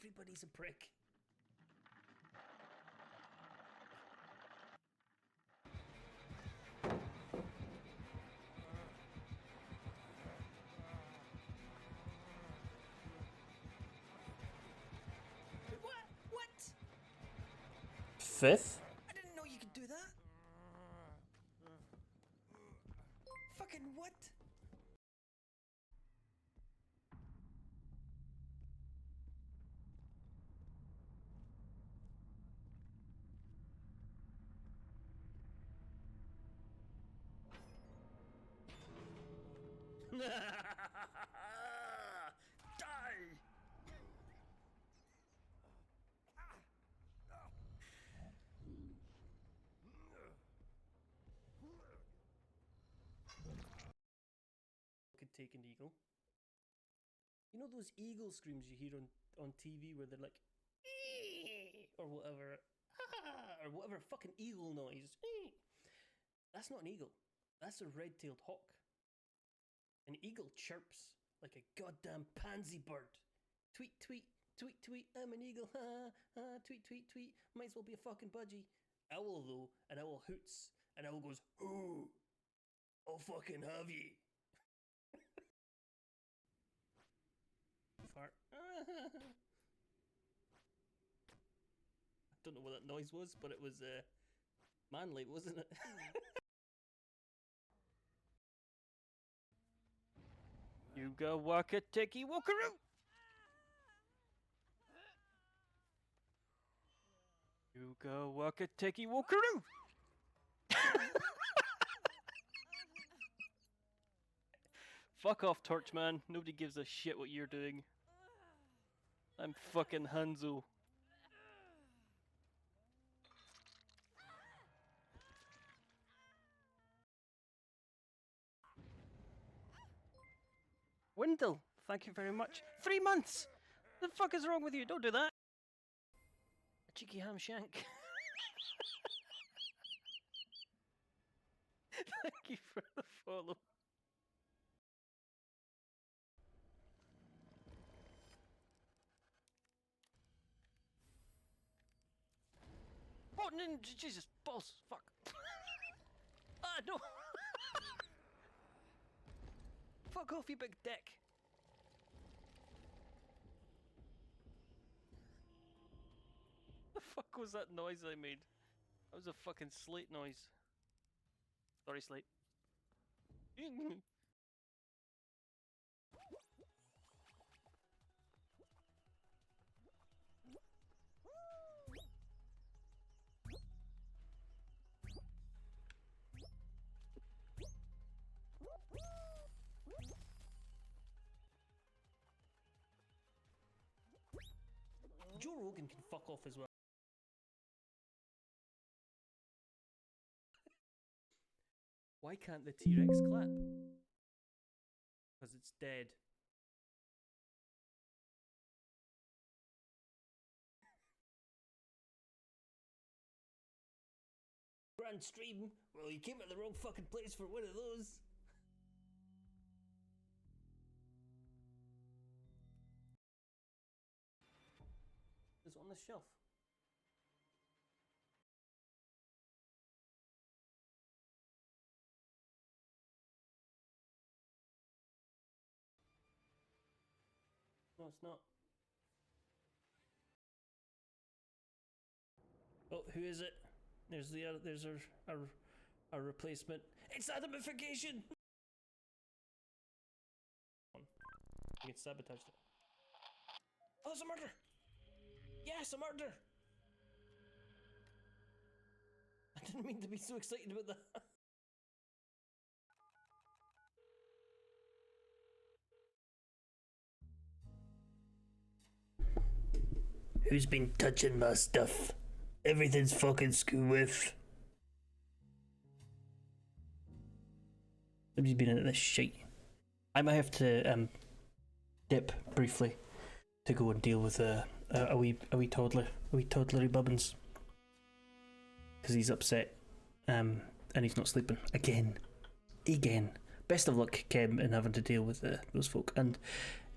Everybody's a prick. What? Fifth? I didn't know you could do that. Fucking what? Die! Could take an eagle. You know those eagle screams you hear on TV where they're like, or whatever, or whatever fucking eagle noise. That's not an eagle. That's a red-tailed hawk. An eagle chirps like a goddamn pansy bird. Tweet, tweet, tweet, tweet, I'm an eagle, ha, ha, tweet, tweet, tweet, might as well be a fucking budgie. Owl though, an owl hoots, an owl goes, hoo, I'll fucking have ye. Fart. I don't know what that noise was, but it was manly, wasn't it? You go walk a ticky walkaroo. You go walk a ticky walkaroo. Fuck off, Torchman. Nobody gives a shit what you're doing. I'm fucking Hanzo. Windle, thank you very much. 3 months! The fuck is wrong with you? Don't do that. A cheeky ham shank. Thank you for the follow. Oh, no, Jesus, balls, fuck. Ah, no. Fuck off, you big dick. The fuck was that noise I made? That was a fucking slate noise. Sorry, slate. Joe Rogan can fuck off as well. Why can't the T-Rex clap? Because it's dead. Grand stream? Well, you came at the wrong fucking place for one of those. It's on the shelf. No, it's not. Oh, who is it? There's our replacement. It's atomification. You get sabotaged it. Oh, there's a murder. Yes, a murder. I didn't mean to be so excited about that. Who's been touching my stuff? Everything's fucking screw with. Somebody's been into this shit. I might have to dip briefly to go and deal with a wee toddlery bubbins, because he's upset and he's not sleeping again. Best of luck, Kem, in having to deal with those folk. And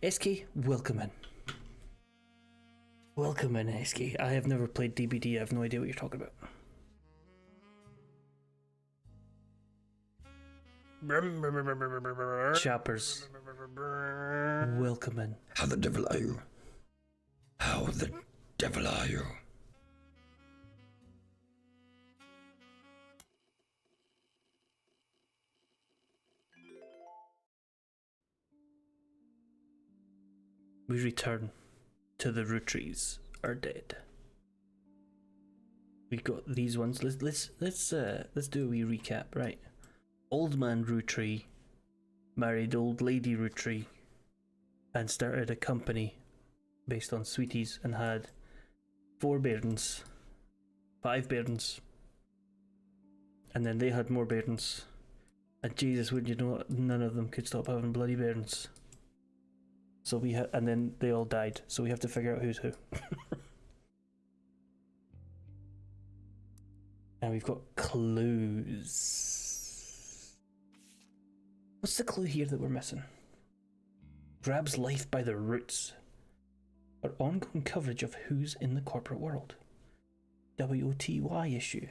SK, welcome in. Welcome in, Esky. I have never played DBD. I have no idea what you're talking about. Chappers. Welcome in. How the devil are you? How the devil are you? We return to the Roottees are dead. We got these ones. Let's do a wee recap, right? Old man Roottree married old lady Roottree and started a company based on sweeties and had 5 bairns, and then they had more bairns, and Jesus, wouldn't you know it, none of them could stop having bloody bairns. So and then they all died, so we have to figure out who's who. And we've got clues. What's the clue here that we're missing? Grabs life by the roots. Our ongoing coverage of who's in the corporate world. WOTY issue.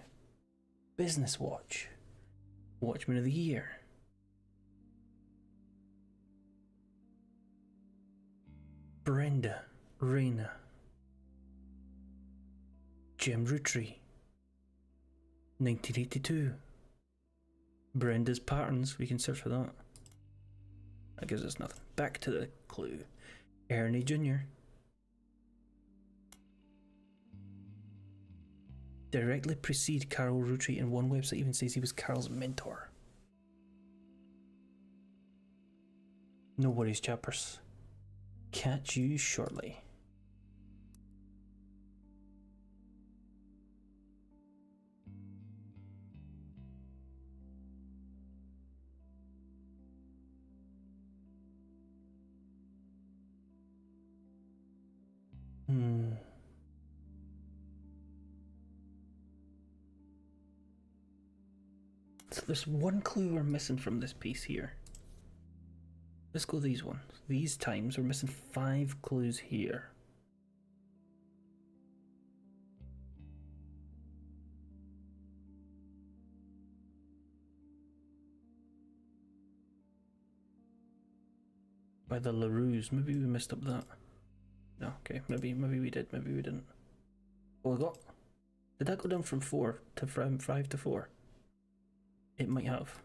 Business Watch. Watchman of the Year. Brenda. Raina. Jim Roottree. 1982. Brenda's patterns. We can search for that. That gives us nothing. Back to the clue. Ernie Jr. Directly precede Carol Roottree, and one website even says he was Carol's mentor. No worries, chappers. Catch you shortly. So there's one clue we're missing from this piece here. Let's go these ones. These times we're missing 5 clues here. By the LaRues. Maybe we messed up that. No, okay. Maybe we did. Maybe we didn't. Oh, I got. Did that go down from 4 to from 5 to 4? It might have.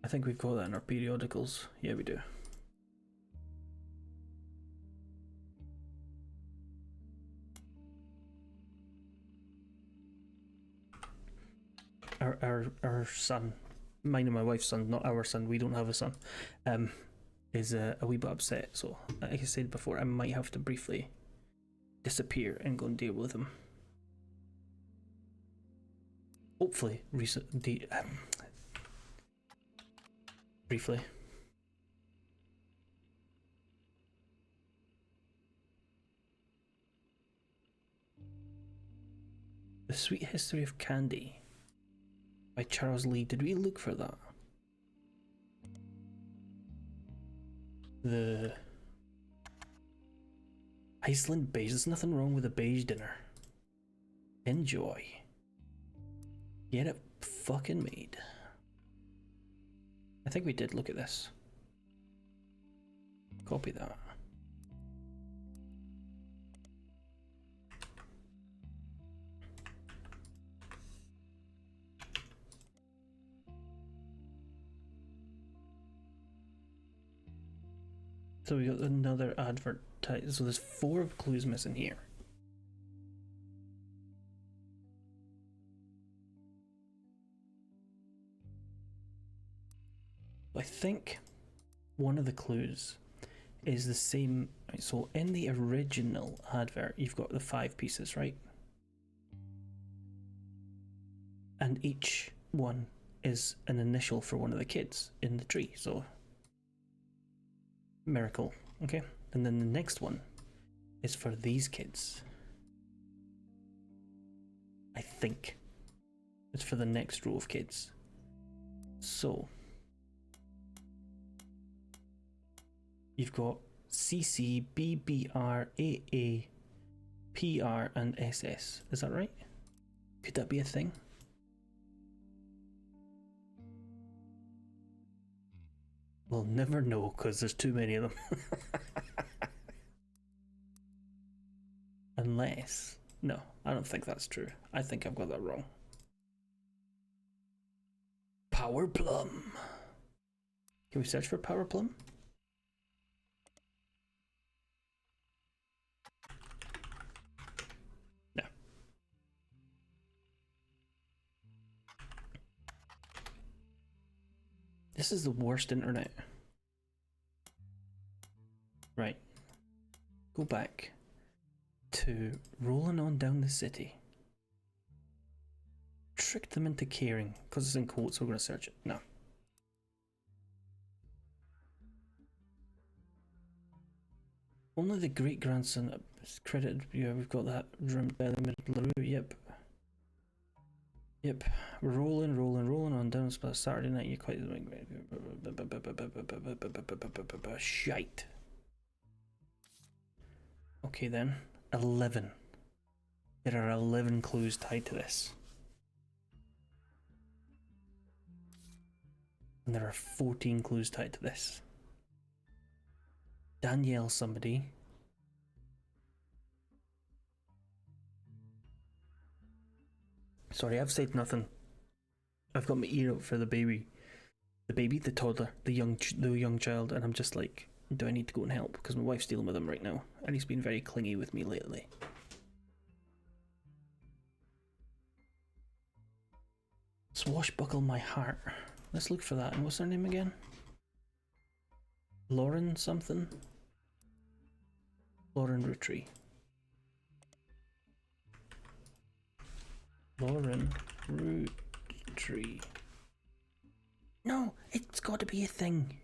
I think we've got that in our periodicals. Yeah, we do. Our son, mine and my wife's son, not our son, we don't have a son, is a wee bit upset. So, like I said before, I might have to briefly disappear and go and deal with him. Hopefully, briefly. The Sweet History of Candy by Charles Lee. Did we look for that? The Iceland beige. There's nothing wrong with a beige dinner. Enjoy. Get it fucking made. I think we did look at this. Copy that. So we got another advertise. So there's 4 clues missing here. I think one of the clues is the same. So in the original advert, you've got the 5 pieces, right? And each one is an initial for one of the kids in the tree. So Miracle, okay? And then the next one is for these kids. I think it's for the next row of kids. So you've got CC, BBR, AA, PR, and SS. Is that right? Could that be a thing? We'll never know because there's too many of them. Unless... No, I don't think that's true. I think I've got that wrong. Power Plum. Can we search for Power Plum? No. This is the worst internet. Right. Go back to rolling on down the city. Tricked them into caring because it's in quotes, so we're going to search it. No. Only the great grandson is credited. Yeah, we've got that room by the middle of the route. Yep. Yep. Rolling on down Saturday night. You're quite shite. Okay then. 11. There are 11 clues tied to this. And there are 14 clues tied to this. Danielle somebody. Sorry, I've said nothing. I've got my ear out for the baby. The baby, the toddler, the young child, and I'm just like, do I need to go and help? Because my wife's dealing with him right now, and he's been very clingy with me lately. Swashbuckle my heart. Let's look for that. And what's her name again? Lauren something? Lauren Roottees. Lauren Roottees. No, it's got to be a thing.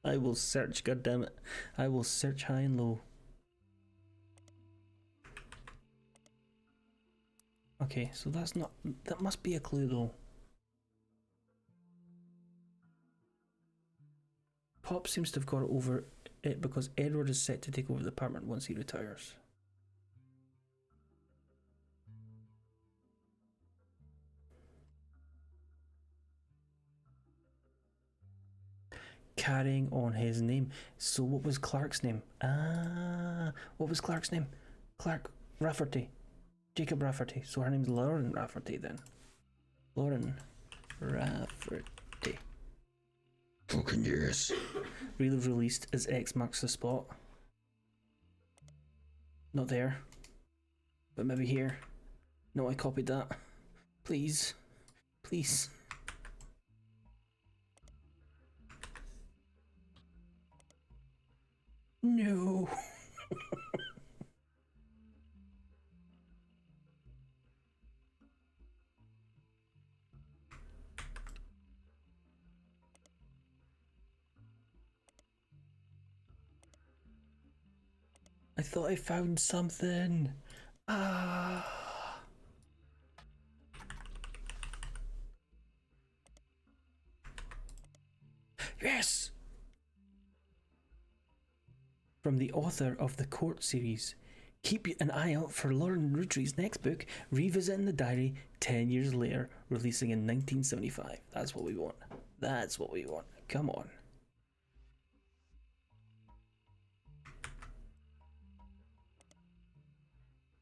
I will search, goddammit. I will search high and low. Okay, so that's not... That must be a clue though. Pop seems to have got over it because Edward is set to take over the apartment once he retires. Carrying on his name. So what was Clark's name? What was Clark's name? Clark Rafferty. Jacob Rafferty. So her name's Lauren Rafferty then. Lauren Rafferty. Fucking yes. Released as X marks the spot. Not there. But maybe here. No, I copied that. Please. Please. No. I thought I found something. Ah. Yes. From the author of the Court series. Keep an eye out for Lauren Roottees' next book, Revisiting the Diary 10 years later, releasing in 1975. That's what we want. That's what we want. Come on.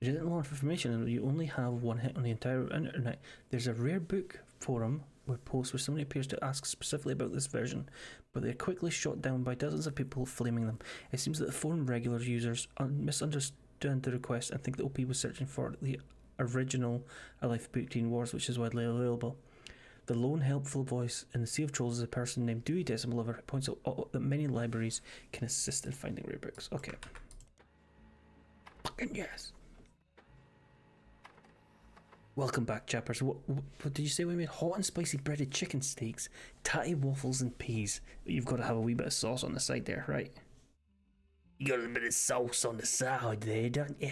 If you didn't want information and you only have one hit on the entire internet, there's a rare book forum where posts where somebody appears to ask specifically about this version, but they're quickly shot down by dozens of people flaming them. It seems that the forum regular users misunderstood the request and think that OP was searching for the original A Life Between Wars, which is widely available. The lone helpful voice in the Sea of Trolls is a person named Dewey Decimal Lover who points out that many libraries can assist in finding rare books. Okay. Fucking yes. Welcome back, chappers. What did you say we made? Hot and spicy breaded chicken steaks, tatty waffles and peas. You've got to have a wee bit of sauce on the side there, right? You got a bit of sauce on the side there, don't you?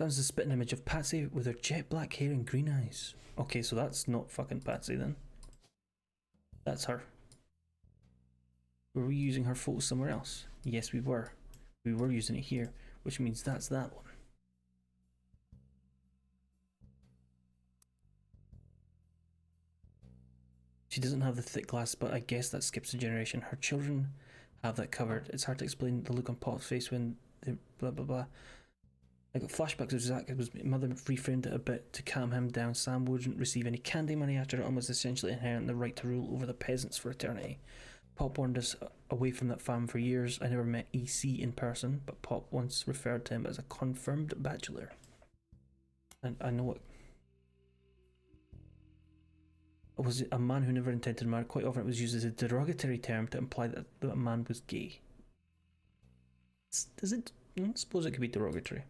Sounds a spitting image of Patsy with her jet black hair and green eyes. Okay, so that's not fucking Patsy then. That's her. Were we using her photo somewhere else? Yes, we were. We were using it here, which means that's that one. She doesn't have the thick glasses, but I guess that skips a generation. Her children have that covered. It's hard to explain the look on Pop's face when they blah blah blah. I got flashbacks of Zach. It was mother reframed it a bit to calm him down. Sam wouldn't receive any candy money after it was essentially inheriting the right to rule over the peasants for eternity. Pop warned us away from that farm for years. I never met EC in person, but Pop once referred to him as a confirmed bachelor. And I know it was a man who never intended to marry. Quite often it was used as a derogatory term to imply that a man was gay. Does it? I suppose it could be derogatory.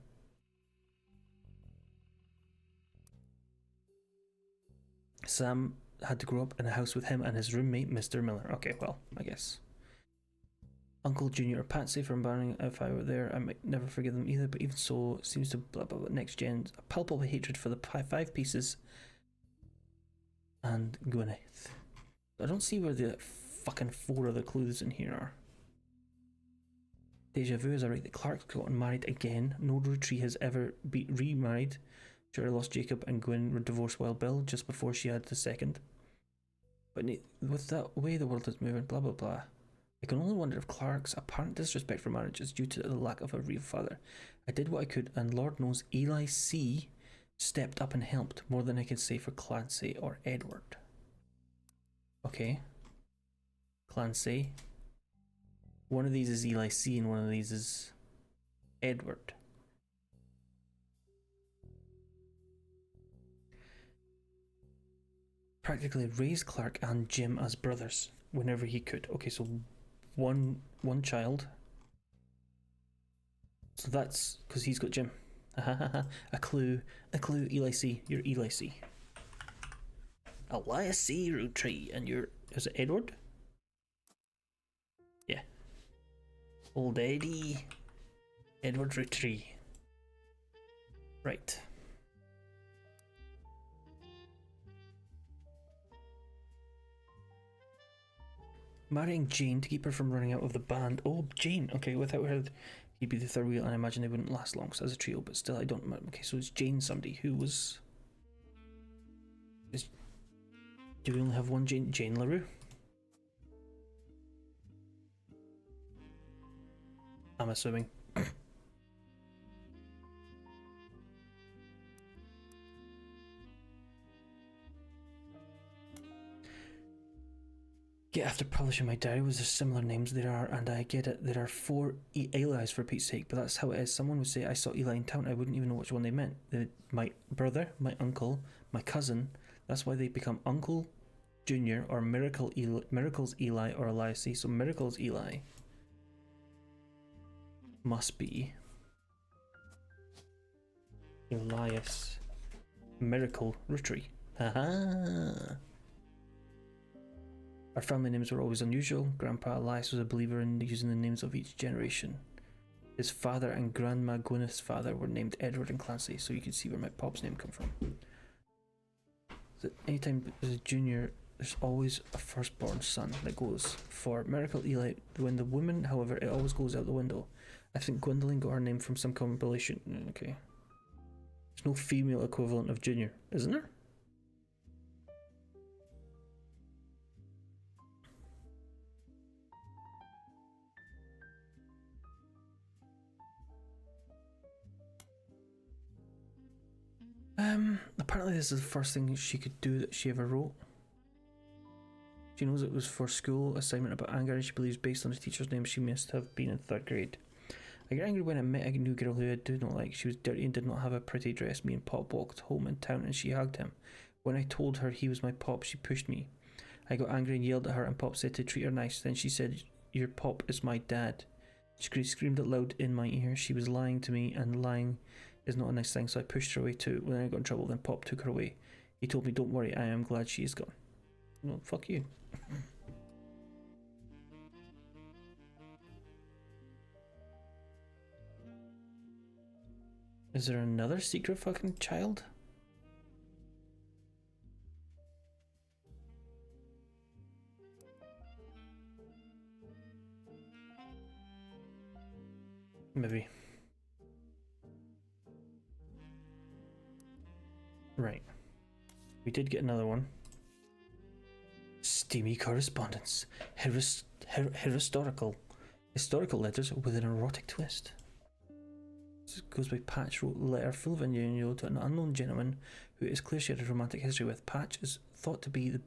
Sam had to grow up in a house with him and his roommate, Mr. Miller. Okay, well, I guess. Uncle, Junior, or Patsy for embarrassing. If I were there, I might never forgive them either, but even so, it seems to blah blah blah. Next gen, a palpable hatred for the five pieces and Gwyneth. I don't see where the fucking 4 other clues in here are. Deja vu, is I right that Clark's gotten married again. No Roottees has ever been remarried. Sure, lost Jacob and Gwen were divorced while Bill, just before she had the second. But with that way the world is moving, blah blah blah. I can only wonder if Clark's apparent disrespect for marriage is due to the lack of a real father. I did what I could, and Lord knows Eli C. stepped up and helped more than I could say for Clancy or Edward. Okay. Clancy. One of these is Eli C. and one of these is Edward. Practically raised Clark and Jim as brothers whenever he could. Okay, so one child. So that's because he's got Jim. A clue, Eli C. You're Eli C. Elias C. Roottree, and you're, is it Edward? Yeah. Old Eddie. Edward Roottree. Right. Marrying Jane to keep her from running out of the band. Oh, Jane. Okay, without her, he'd be the third wheel, and I imagine they wouldn't last long as a trio, but still, I don't remember. Okay, so it's Jane somebody who was... Do we only have one Jane? Jane LaRue? I'm assuming. Get after publishing my diary was there similar names there are, and I get it, there are 4 Eli's for Pete's sake, but that's how it is. Someone would say I saw Eli in town, I wouldn't even know which one they meant. My brother, my uncle, my cousin, that's why they become Uncle Junior or Miracles Eli or Elias C. So Miracles Eli must be Elias Miracle Roottree. Haha. Our family names were always unusual. Grandpa Elias was a believer in using the names of each generation. His father and Grandma Gwyneth's father were named Edward and Clancy, so you can see where my pop's name come from. So anytime there's a junior, there's always a firstborn son that goes. For Miracle Eli, when the woman, however, it always goes out the window. I think Gwendolyn got her name from some compilation. Okay. There's no female equivalent of junior, isn't there? Apparently this is the first thing she could do that she ever wrote. She knows it was for school assignment about anger, and she believes based on the teacher's name she must have been in 3rd grade. I get angry when I met a new girl who I did not like. She was dirty and did not have a pretty dress. Me and Pop walked home in town and she hugged him. When I told her he was my Pop, she pushed me. I got angry and yelled at her, and Pop said to treat her nice. Then she said, "Your Pop is my dad." She screamed it loud in my ear. She was lying to me, and lying is not a nice thing, so I pushed her away too. When I got in trouble, then Pop took her away. He told me, "Don't worry, I am glad she is gone." Well, fuck you. Is there another secret fucking child? Maybe. Right. We did get another one. Steamy correspondence. Historical letters with an erotic twist. This goes by Patch wrote a letter full of innuendo to an unknown gentleman who it is clear she had a romantic history with. Patch is thought to be to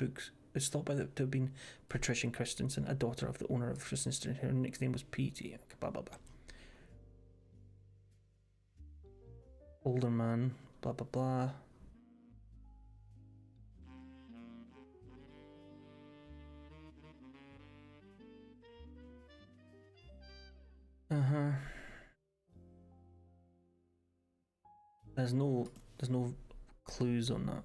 have been Patricia Christensen, a daughter of the owner of Christensen. Her nickname was pt2. Blah blah blah. Older man. Blah blah blah. There's no clues on that.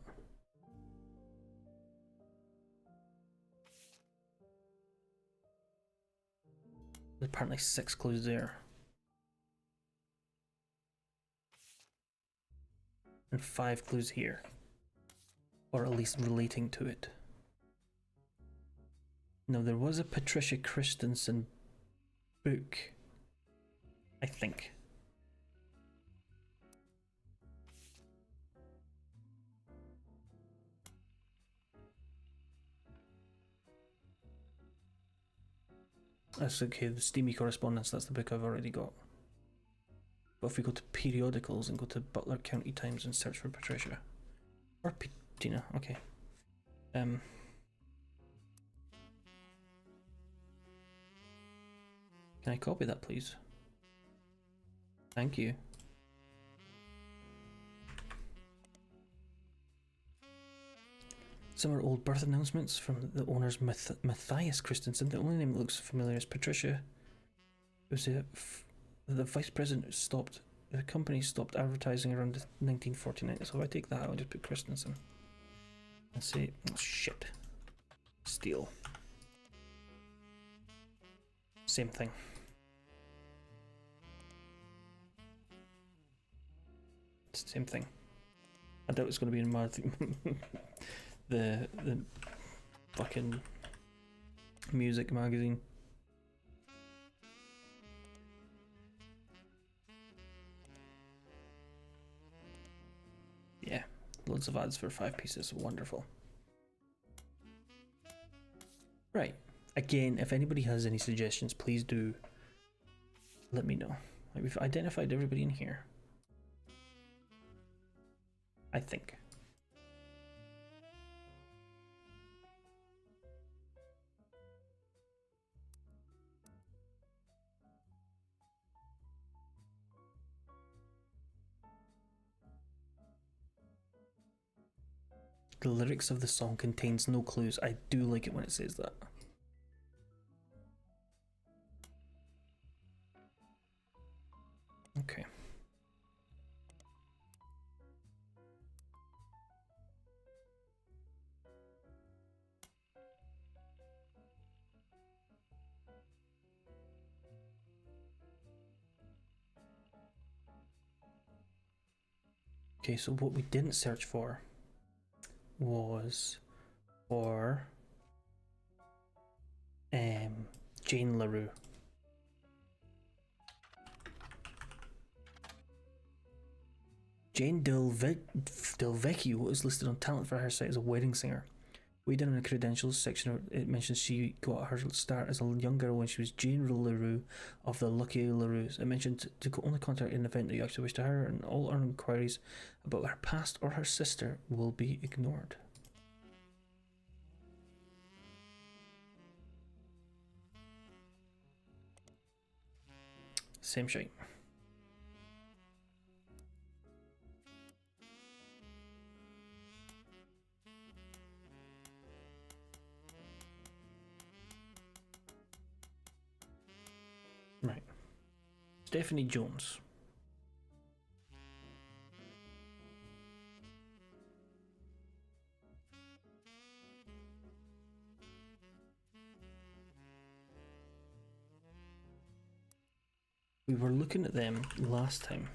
There's apparently 6 clues there. And 5 clues here. Or at least relating to it. Now there was a Patricia Christensen book, I think. That's okay, the Steamy Correspondence, that's the book I've already got. But if we go to periodicals and go to Butler County Times and search for Patricia. Or Tina, okay. Can I copy that, please? Thank you. Some are old birth announcements from the owner's Matthias Christensen. The only name that looks familiar is Patricia. It was the vice president stopped. The company stopped advertising around 1949. So if I take that, I'll just put Christensen and say, oh, shit, steal. Same thing. Same thing. I doubt it's going to be in my the fucking music magazine. Yeah, loads of ads for 5 pieces. Wonderful. Right. Again, if anybody has any suggestions, please do let me know. We've identified everybody in here, I think. The lyrics of the song contains no clues. I do like it when it says that. Okay. Okay, so what we didn't search for was for Jane LaRue. Jane Delvecchio is listed on talent for her site as a wedding singer. Way down in the credentials section, it mentions she got her start as a young girl when she was Jane LaRue of the Lucky LaRues. It mentioned to only contact an event that you actually wish to hire, and all our inquiries about her past or her sister will be ignored. Same shite. Right. Stephanie Jones. We were looking at them last time.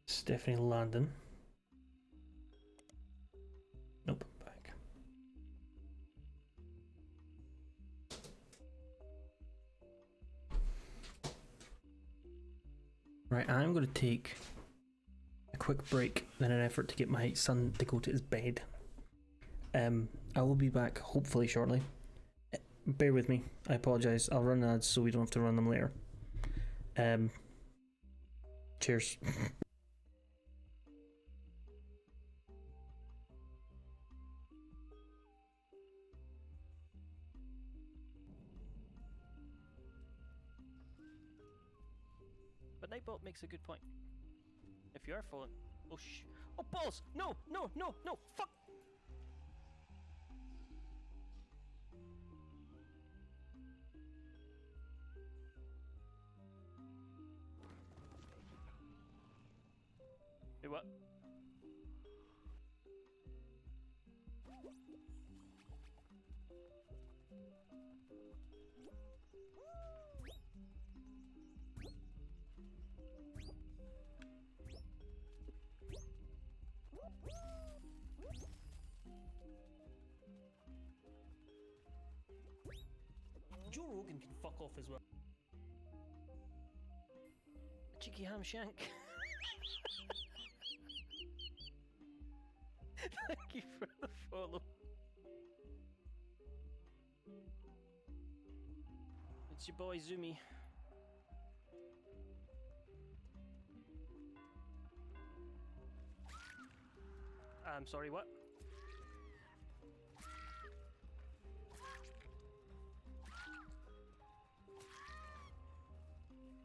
Stephanie Landon. Nope, back. Right, I'm going to take a quick break in an effort to get my son to go to his bed. I will be back hopefully shortly. Bear with me. I apologise. I'll run ads so we don't have to run them later. Cheers. But Nightbot makes a good point. If you are falling, oh oh balls! No, no, no, no! Fuck! Hey, what? Joe Rogan can fuck off as well. A cheeky ham shank. Thank you for the follow. It's your boy Zoomy. I'm sorry, what?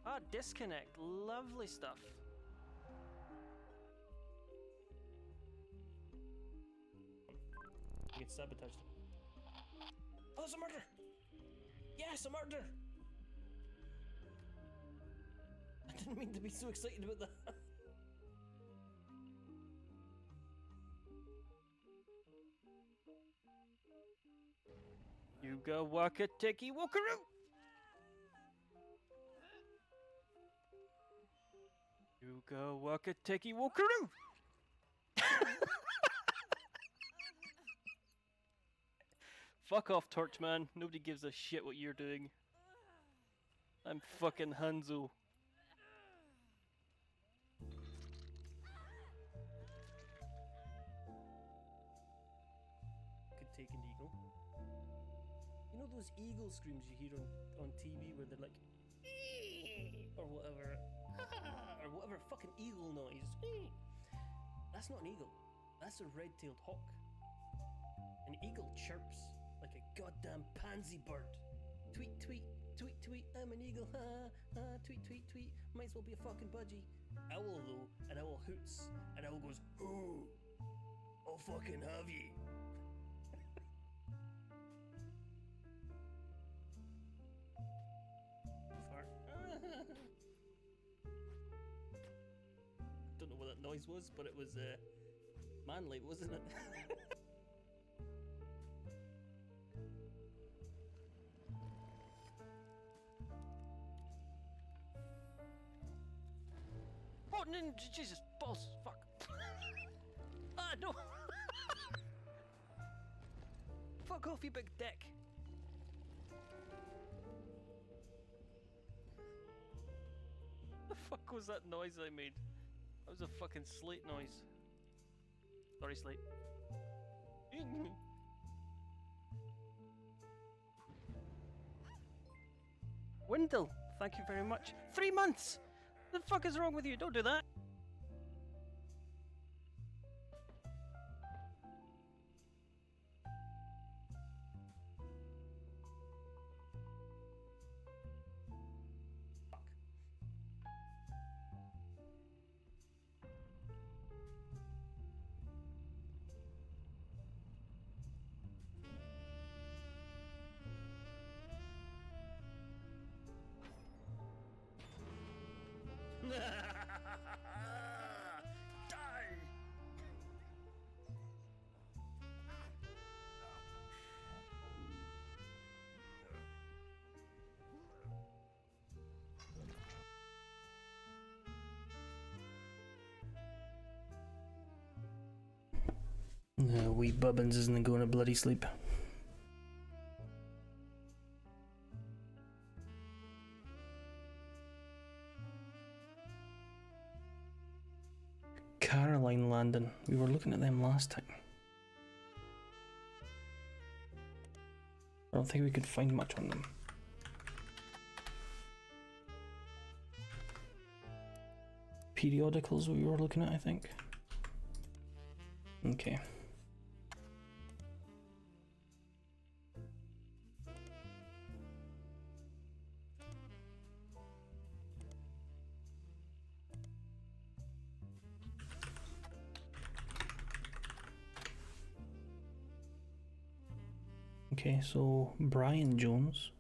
Ah, disconnect. Lovely stuff. You get sabotaged. Oh, there's a murder! Yes, a murder! I didn't mean to be so excited about that. You go walk a ticky walkaroo! You go walk a ticky walkaroo! Fuck off, Torchman. Nobody gives a shit what you're doing. I'm fucking Hanzo. Could take an eagle. You know those eagle screams you hear on TV where they're like, or whatever, or whatever fucking eagle noise. That's not an eagle. That's a red-tailed hawk. An eagle chirps like a goddamn pansy bird. Tweet, tweet, tweet, tweet, I'm an eagle, ha, ha, tweet, tweet, tweet, might as well be a fucking budgie. Owl though, an owl hoots, an owl goes, ooh, I'll fucking have ye. Fart. Don't know what that noise was, but it was manly, wasn't it? Oh, Jesus, balls, fuck. Ah, no. Fuck off, you big dick. The fuck was that noise I made? That was a fucking slate noise. Sorry, slate. Wendell, thank you very much. 3 months! The fuck is wrong with you? Don't do that. Wee Bubbins isn't going to bloody sleep. Caroline Landon. We were looking at them last time. I don't think we could find much on them. Periodicals we were looking at, I think. Okay. Okay, so Brian Jones.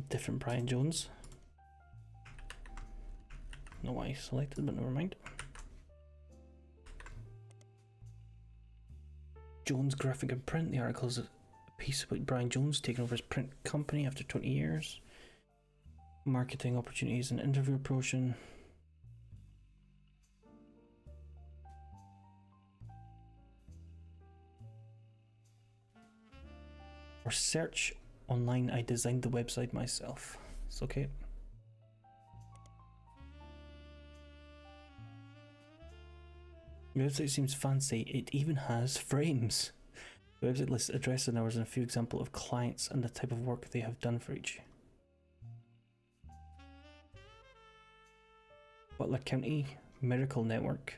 Different Brian Jones. No why I selected, but never mind. Jones Graphic and Print. The article is a piece about Brian Jones taking over his print company after 20 years. Marketing opportunities and interview approach. Or search online. I designed the website myself. It's okay. The website seems fancy. It even has frames. The website lists address and hours and a few examples of clients and the type of work they have done for each. Butler County Miracle Network,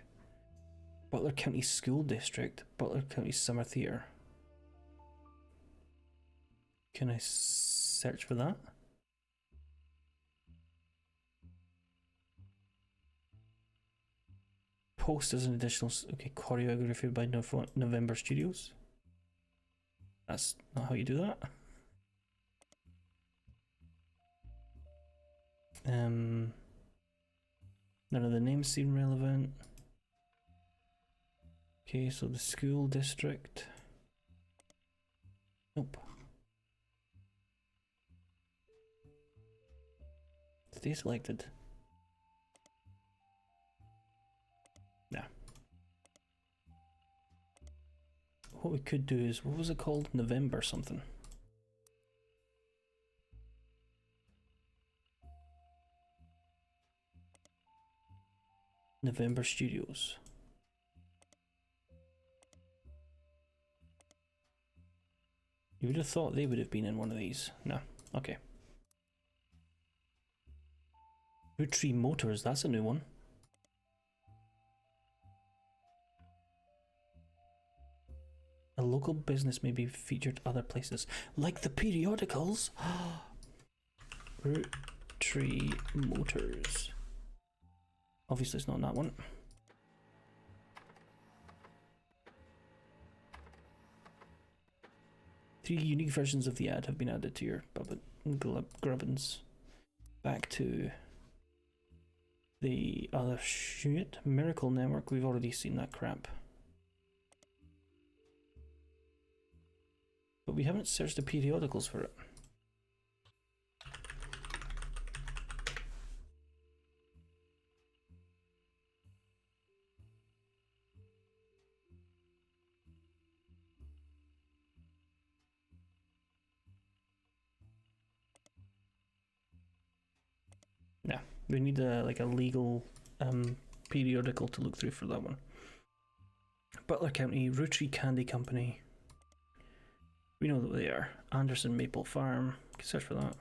Butler County School District, Butler County Summer Theatre. Can I search for that? Post as an additional, okay, choreography by November Studios. That's not how you do that. None of the names seem relevant. Okay, so the school district. Nope. Stay selected. Nah. What we could do is, what was it called? November something. November Studios. You would have thought they would have been in one of these. No. Okay. Roottees Motors, that's a new one. A local business may be featured other places, like the periodicals. Roottees Motors. Obviously it's not that one. Three unique versions of the ad have been added to your grubbins. Back to the other shit. Miracle Network, we've already seen that crap. But we haven't searched the periodicals for it. Yeah, we need a legal periodical to look through for that one. Butler County Roottees Candy Company. We know that they are. Anderson Maple Farm. Can search for that.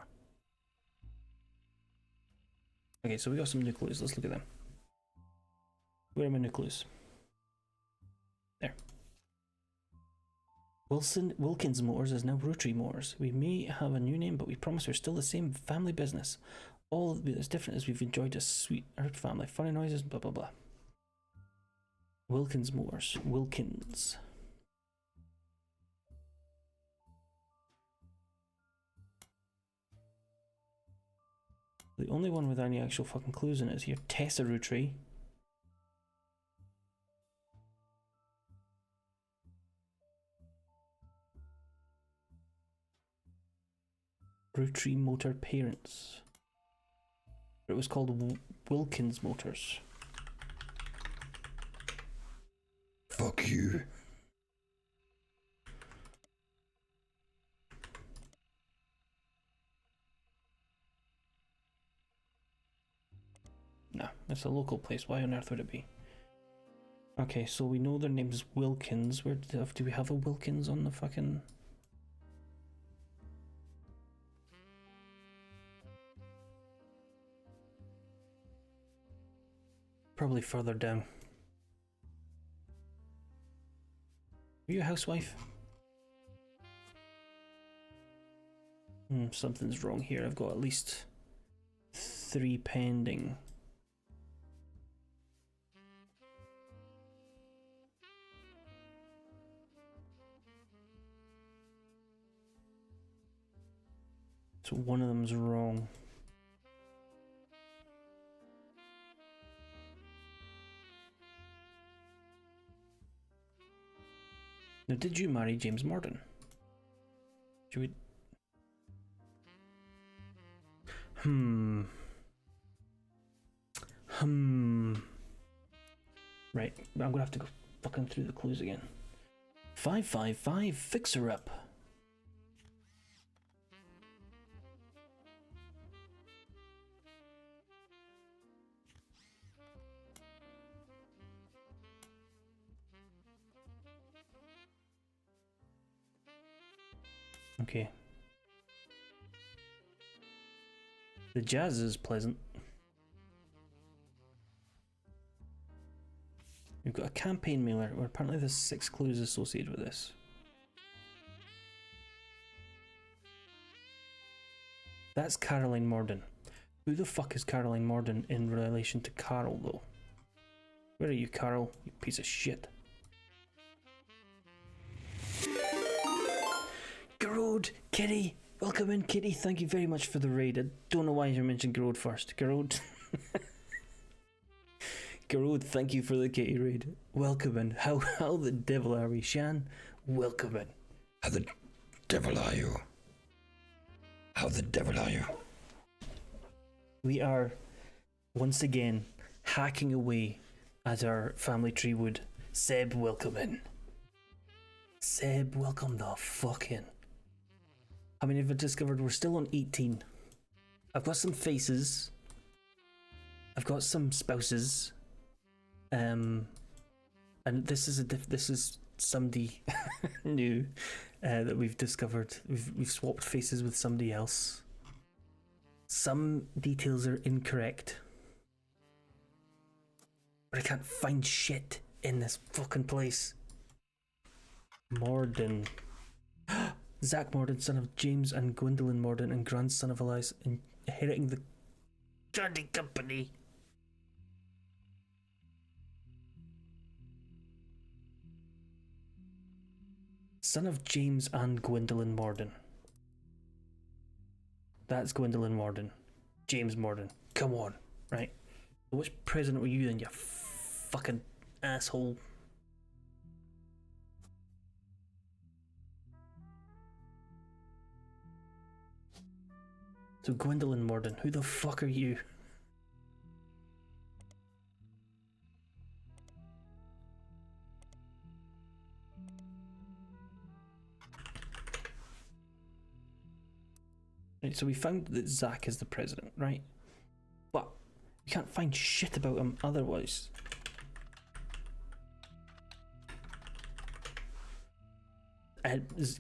Okay, so we got some new clues. Let's look at them. Where are my new clues? There. Wilkins Motors is now Roottees Motors. We may have a new name, but we promise we're still the same family business. All that's different is we've enjoyed a sweet earth family, funny noises, blah blah blah. Wilkins Motors. Wilkins. The only one with any actual fucking clues in it is here. Tessa Roottees. Roottees Motor Parents. It was called Wilkins Motors. Fuck you. No, it's a local place. Why on earth would it be? Okay, so we know their name's Wilkins. Where do we have a Wilkins on the fucking... Probably further down. Are you a housewife? Something's wrong here. I've got at least 3 pending. So one of them's wrong. Now, did you marry James Morden? Should we... Right, I'm gonna have to go fucking through the clues again. 555 Fixer Up. Okay. The jazz is pleasant. We've got a campaign mailer where apparently there's 6 clues associated with this. That's Caroline Morden. Who the fuck is Caroline Morden in relation to Carol, though? Where are you, Carol? You piece of shit. Garode, Kitty! Welcome in, Kitty. Thank you very much for the raid. I don't know why you mentioned Garode first. Garode. Garode, thank you for the Kitty raid. Welcome in. How the devil are we, Shan? Welcome in. How the devil are you? How the devil are you? We are, once again, hacking away at our family tree wood. Seb, welcome in. Seb, welcome the fuck in. I mean, I've discovered we're still on 18. I've got some faces. I've got some spouses. And this is somebody new that we've discovered. We've swapped faces with somebody else. Some details are incorrect. But I can't find shit in this fucking place. Morden. Zach Morden, son of James and Gwendolyn Morden, and grandson of Elias, inheriting the candy company. Son of James and Gwendolyn Morden. That's Gwendolyn Morden. James Morden. Come on, right? Which president were you then, you fucking asshole? So Gwendolyn Morden, who the fuck are you? Right, so we found that Zach is the president, right? But we can't find shit about him otherwise.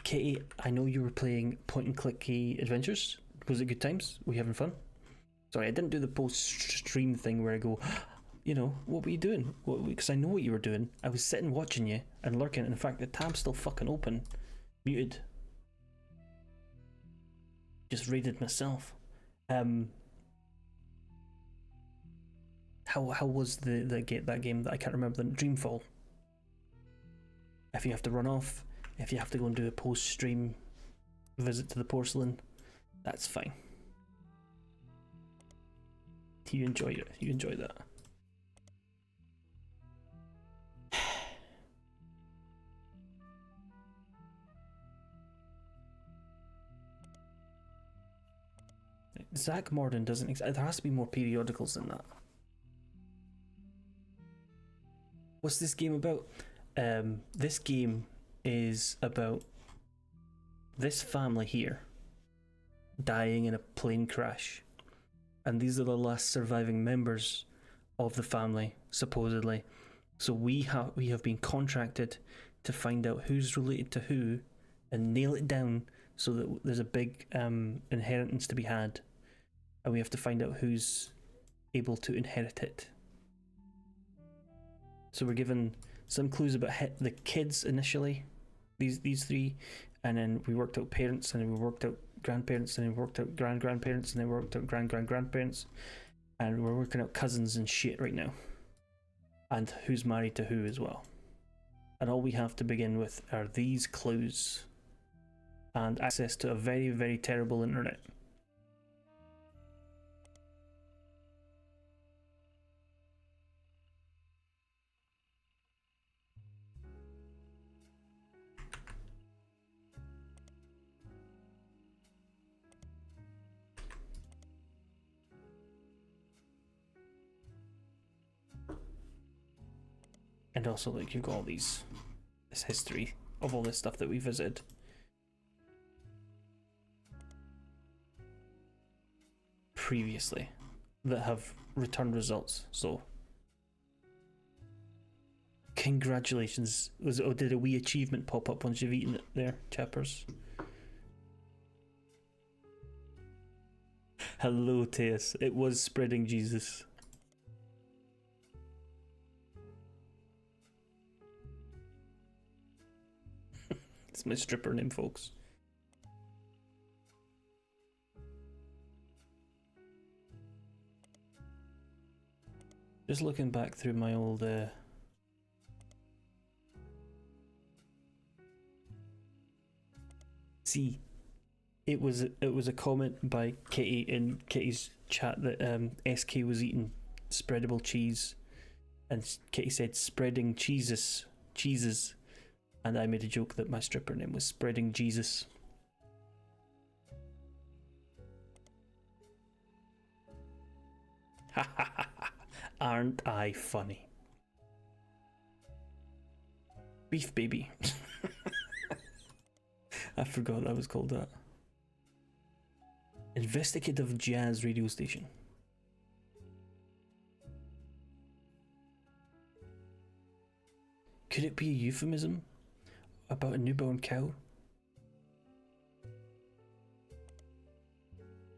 Katie, I know you were playing point and clicky adventures. Was it good times? Were you having fun? Sorry, I didn't do the post-stream thing where I go, you know, what were you doing? Because I know what you were doing. I was sitting watching you and lurking. In fact, the tab's still fucking open. Muted. Just raided myself. How was that game that I can't remember, the Dreamfall? If you have to run off, if you have to go and do a post-stream visit to the porcelain, that's fine. You enjoyed it. You enjoyed that. Zach Morden doesn't exist. There has to be more periodicals than that. What's this game about? This game is about this family here dying in a plane crash, and these are the last surviving members of the family, supposedly. So we have been contracted to find out who's related to who and nail it down so that there's a big inheritance to be had, and we have to find out who's able to inherit it. So we're given some clues about the kids initially, these three, and then we worked out parents, and then we worked out grandparents, and then we worked out grandparents, and then we worked out grandparents, and we're working out cousins and shit right now, and who's married to who as well. And all we have to begin with are these clues and access to a very, very terrible internet. And also, like, you've got all this history of all this stuff that we visited. Previously, that have returned results. So, congratulations! Did a wee achievement pop up once you've eaten it there, chappers? Hello, Teus. It was spreading Jesus. It's my stripper name, folks. Just looking back through my old see, it was a comment by Kitty in Kitty's chat that SK was eating spreadable cheese, and Kitty said spreading cheeses, and I made a joke that my stripper name was Spreading Jesus. Ha ha ha! Aren't I funny? Beef Baby. I forgot that was called that. Investigative Jazz radio station. Could it be a euphemism about a newborn cow?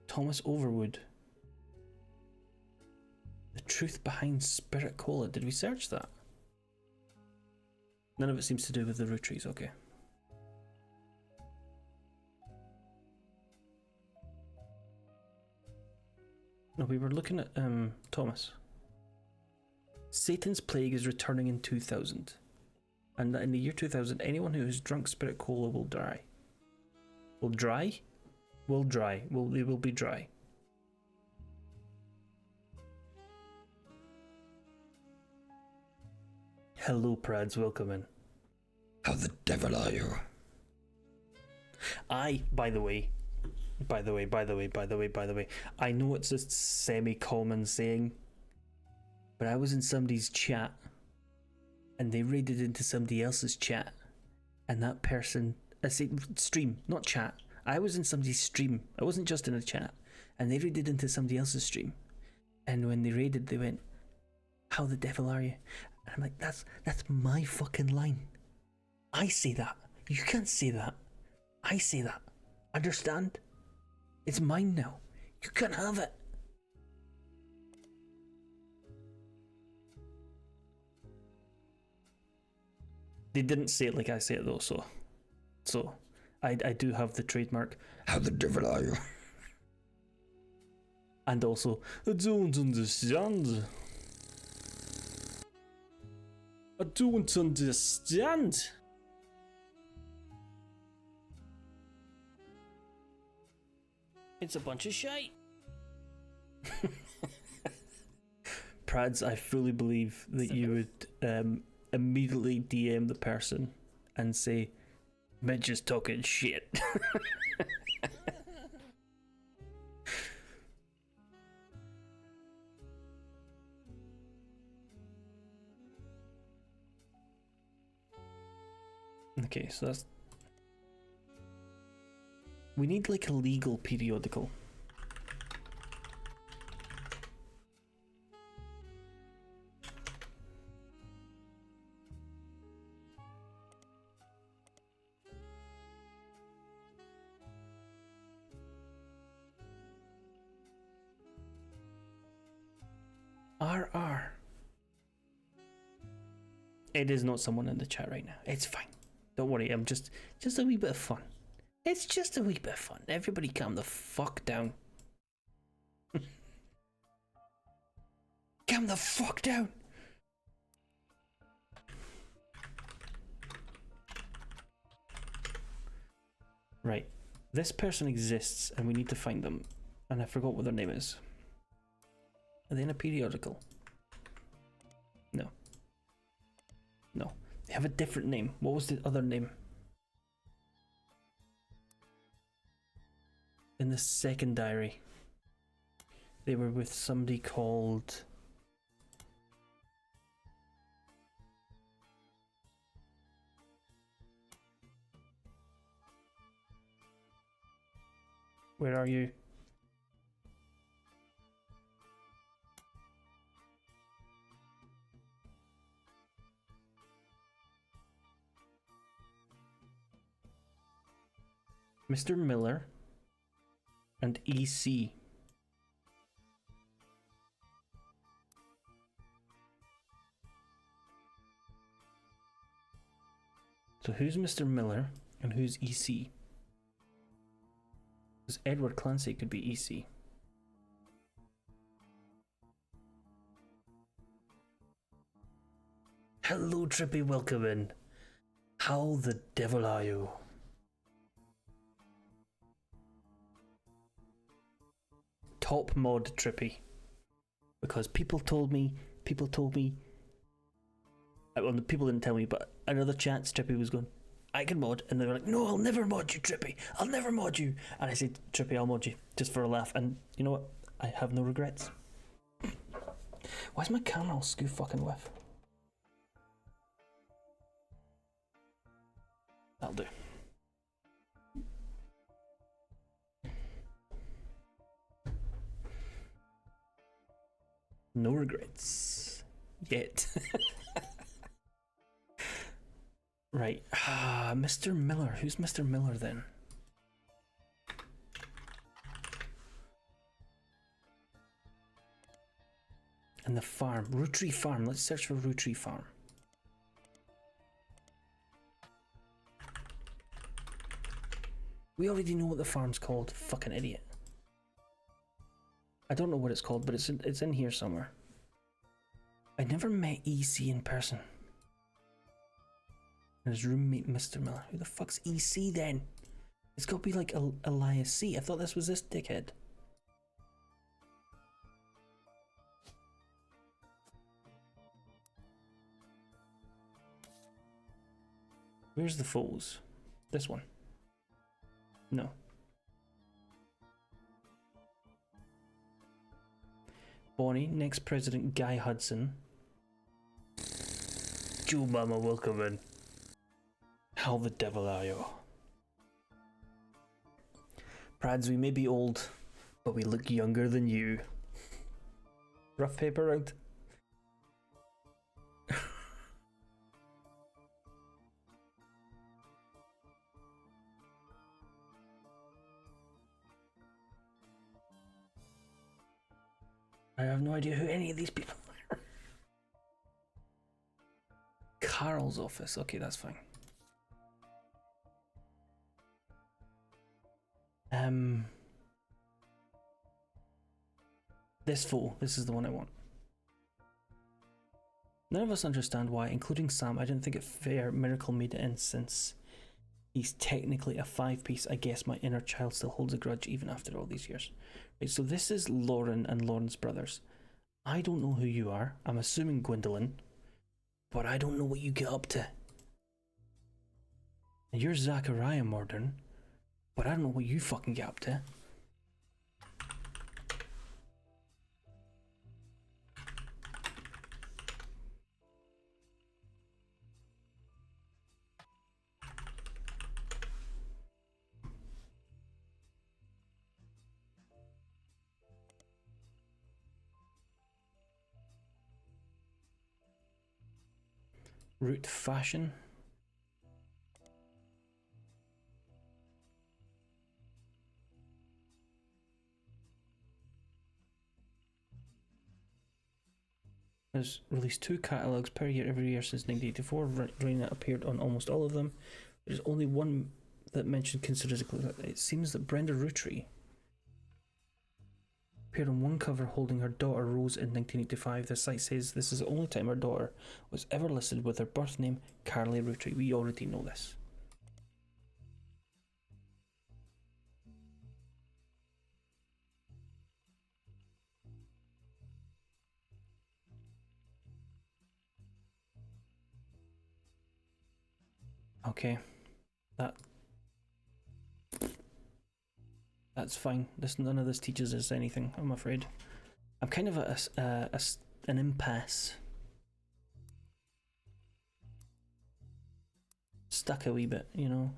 Thomas Overwood. The truth behind Spirit Cola. Did we search that? None of it seems to do with the Roottees, okay. No, we were looking at Thomas. Satan's plague is returning in 2000. And that in the year 2000, anyone who has drunk Spirit Cola will die. Will dry? Will dry. They will be dry. Hello, Prads, welcome in. How the devil are you? By the way, I know it's a semi-common saying, but I was in somebody's chat, and they raided into somebody else's chat, and that person, I say stream, not chat. I was in somebody's stream. I wasn't just in a chat, and they raided into somebody else's stream, and when they raided, they went, "How the devil are you?" And I'm like, that's my fucking line. I say that. You can't say that. I say that. Understand? It's mine now. You can't have it. They didn't say it like I say it though, so I do have the trademark. How the devil are you? And also, I don't understand. I don't understand. It's a bunch of shite. Prads, I fully believe that you would immediately DM the person and say, Mitch is talking shit. Okay, so that's... We need like a legal periodical. RR. It is not someone in the chat right now. It's fine. Don't worry, I'm just a wee bit of fun. It's just a wee bit of fun. Everybody calm the fuck down. Calm the fuck down. Right. This person exists and we need to find them. And I forgot what their name is. Are they in a periodical? No. No. They have a different name. What was the other name? In the second diary. They were with somebody called... Where are you? Mr. Miller and EC. So who's Mr. Miller and who's EC? Because Edward Clancy could be EC. Hello, Trippy, welcome in. How the devil are you? Top mod Trippy. Because people told me, well, the people didn't tell me, but another chance Trippy was going, I can mod, and they were like, no, I'll never mod you, Trippy, I'll never mod you. And I said, Trippy, I'll mod you, just for a laugh, and you know what, I have no regrets. Why is my camera all screw fucking with? That'll do. No regrets. Yet. Right. Mr. Miller. Who's Mr. Miller then? And the farm. Roottees farm. Let's search for Roottees farm. We already know what the farm's called. Fucking idiot. I don't know what it's called, but it's in here somewhere. I never met EC in person. And his roommate, Mr. Miller. Who the fuck's EC then? It's got to be like Elias C. I thought this was this dickhead. Where's the photos? This one. No. Bonnie, next president Guy Hudson. Joe Mama, welcome in. How the devil are you? Prads, we may be old, but we look younger than you. Rough paper round. I have no idea who any of these people are. Carl's office. Okay, that's fine. This photo. This is the one I want. None of us understand why, including Sam. I didn't think it fair Miracle made it in since he's technically a 5-piece. I guess my inner child still holds a grudge even after all these years. Right, so this is Lauren and Lauren's brothers. I don't know who you are. I'm assuming Gwendolyn. But I don't know what you get up to. And you're Zachariah Morden. But I don't know what you fucking get up to. Root fashion. Has released 2 catalogues per year every year since 1984. Raina appeared on almost all of them. There's only one that mentioned considers it seems that Brenda Roottees appeared on one cover holding her daughter Rose in 1985. The site says this is the only time her daughter was ever listed with her birth name, Carly Roottees. We already know this. Okay, that's fine. None of this teaches us anything, I'm afraid. I'm kind of at an impasse. Stuck a wee bit, you know.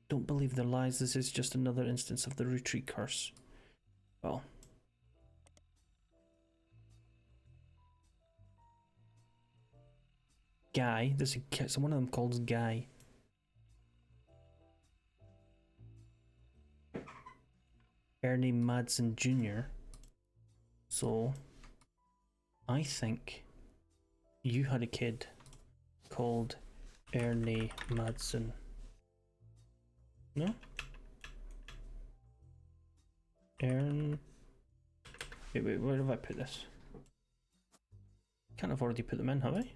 Don't believe their lies. This is just another instance of the Roottees curse. Well. Guy. There's one of them called Guy. Ernie Madsen Jr. So, I think you had a kid called Ernie Madsen. No? Wait, where have I put this? Can't have already put them in, have I?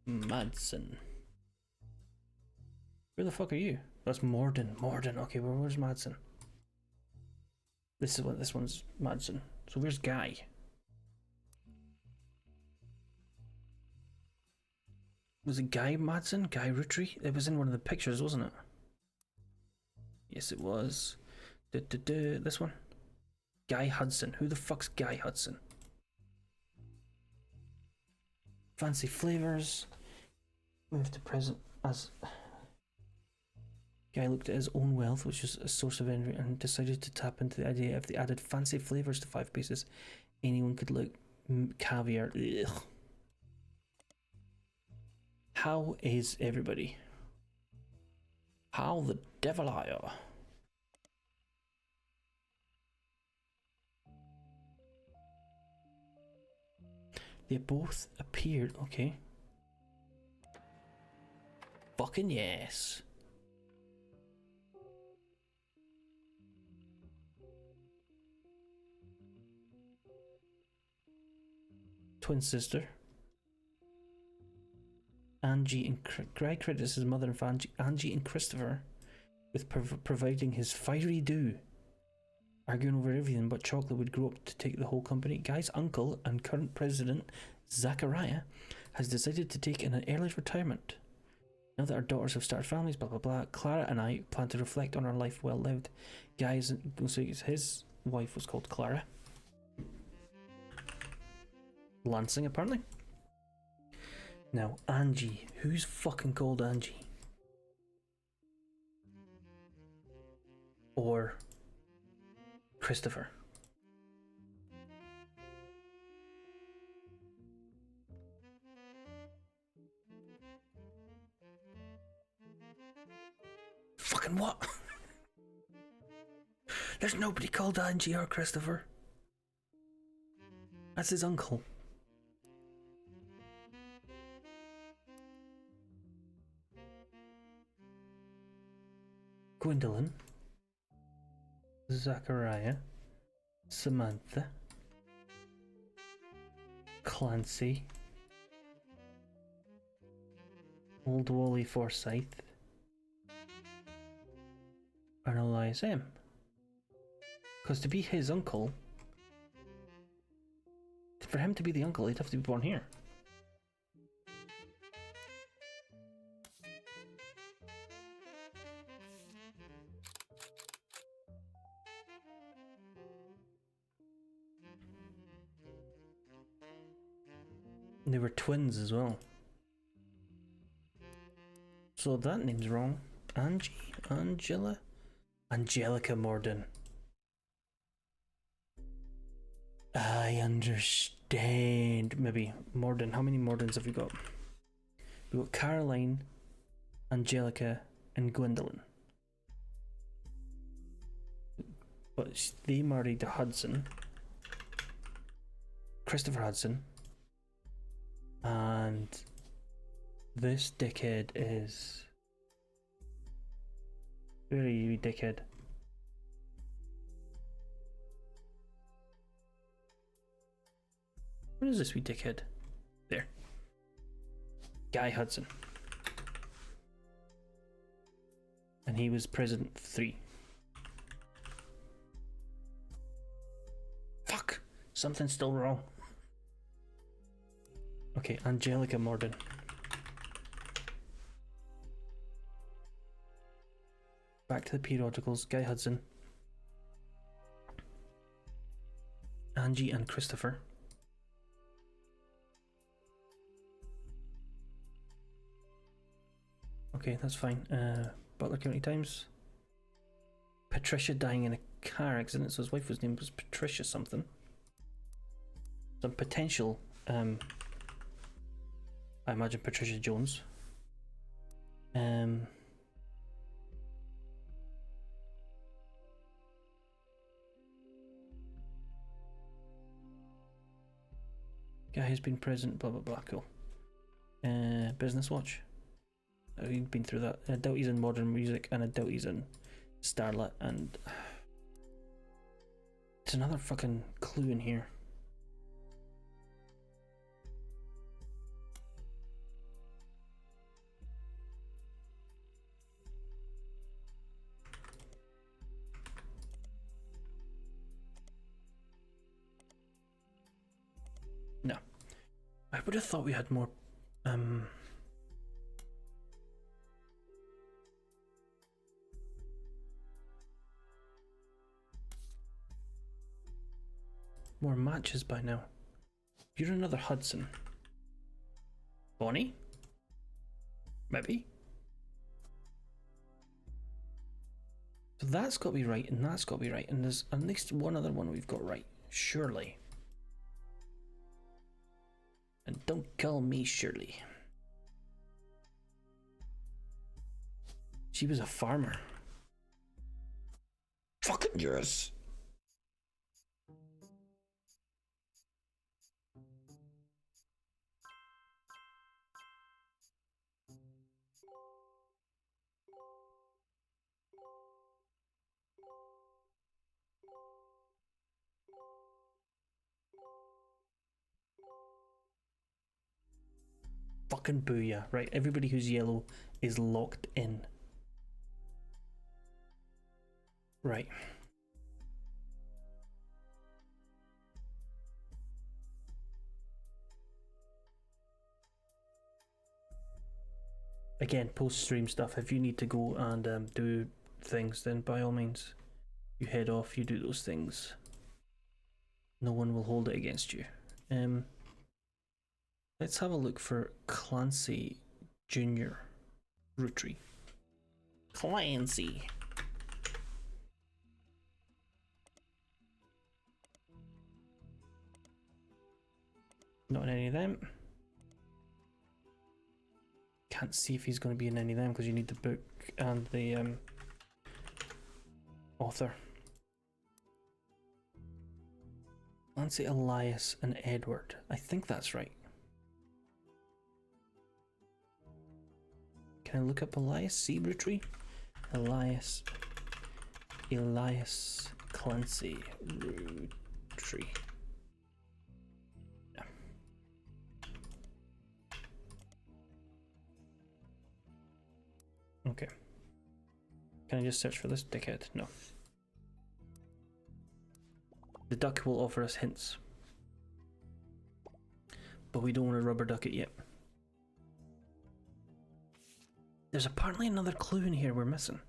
Madsen. Where the fuck are you? That's Morden. Okay, where's Madsen? This one's Madsen. So where's Guy? Was it Guy Madsen? Guy Roottees? It was in one of the pictures, wasn't it? Yes, it was. This one? Guy Hudson. Who the fuck's Guy Hudson? Fancy flavors. Moved to present as... Guy looked at his own wealth, which was a source of envy, and decided to tap into the idea if they added fancy flavors to 5 pieces, anyone could like caviar. Ugh. How is everybody? How the devil are you? They both appeared, okay. Fucking yes. Twin sister. Angie and Greg credits his mother and father, Angie and Christopher, with providing his fiery due, arguing over everything but chocolate would grow up to take the whole company. Guy's uncle and current president, Zachariah, has decided to take an early retirement. Now that our daughters have started families, blah blah blah, Clara and I plan to reflect on our life well lived. Guy's, so his wife was called Clara. Lansing, apparently. Now, Angie. Who's fucking called Angie? Or Christopher? Fucking what? There's nobody called Angie or Christopher. That's his uncle. Gwendolyn, Zachariah, Samantha, Clancy, Old Wally Forsyth, and Elias M. Because to be his uncle, for him to be the uncle, he'd have to be born here. They were twins as well. So that name's wrong. Angie, Angela, Angelica Morden. I understand. Maybe Morden. How many Mordens have we got? We've got Caroline, Angelica, and Gwendolyn. But they married Hudson, Christopher Hudson, and this dickhead is very dickhead. What is this wee dickhead? There. Guy Hudson. And he was President 3. Fuck! Something's still wrong. Okay, Angelica Morden. Back to the periodicals. Guy Hudson. Angie and Christopher. Okay, that's fine. Butler County Times. Patricia dying in a car accident, so his wife was named Patricia something. Some potential, I imagine Patricia Jones. Guy has been present, blah blah blah, cool. Business Watch. I've been through that. I doubt he's in modern music, and I doubt he's in Starlet, and it's another fucking clue in here. No. I would have thought we had more more matches by now. You're another Hudson. Bonnie? Maybe. So that's got to be right, and that's got to be right, and there's at least one other one we've got right. Surely. And don't call me Shirley. She was a farmer. Fucking yes. Fucking booyah. Right, everybody who's yellow is locked in. Right. Again, post-stream stuff. If you need to go and do things, then by all means, you head off, you do those things. No one will hold it against you. Let's have a look for Clancy Jr. Roottees. Clancy. Not in any of them. Can't see if he's going to be in any of them because you need the book and the author. Clancy, Elias, and Edward. I think that's right. Can I look up Elias? See Roottees? Elias Clancy Roottees. No. Okay. Can I just search for this dickhead? No. The duck will offer us hints, but we don't want to rubber duck it yet. There's apparently another clue in here we're missing.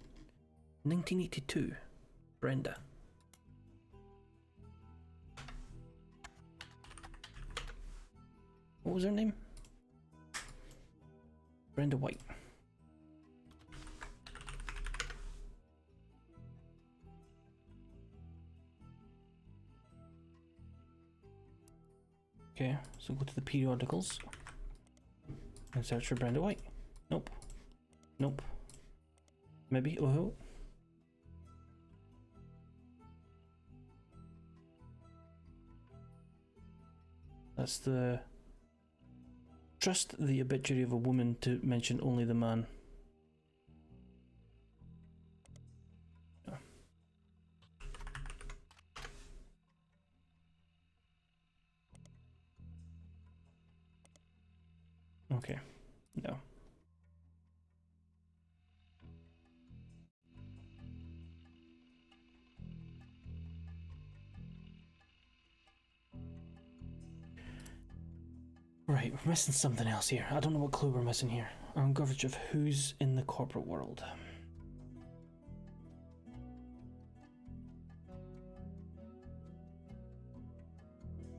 1982. Brenda. What was her name? Brenda White. Okay, so go to the periodicals and search for Brenda White. Nope. Nope. Maybe. Oh. That's the... Trust the obituary of a woman to mention only the man. No. Okay. No. Right, we're missing something else here. I don't know what clue we're missing here. Our coverage of who's in the corporate world.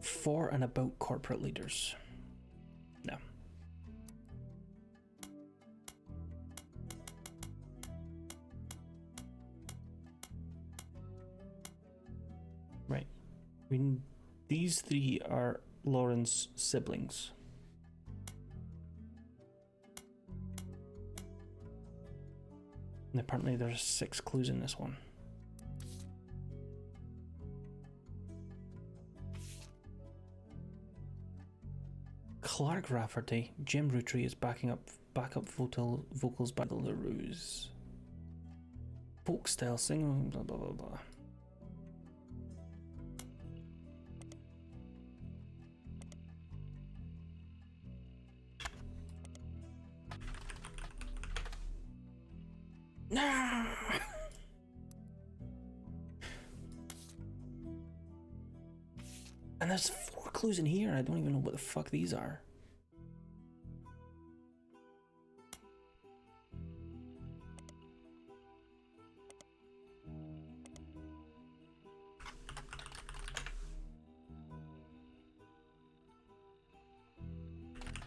For and about corporate leaders. No. Right. These three are Lauren's siblings. And apparently there's 6 clues in this one. Clark Rafferty, Jim Roottees is backup vocals by the LaRues. Folk style singing, blah blah blah blah. And there's 4 clues in here, and I don't even know what the fuck these are.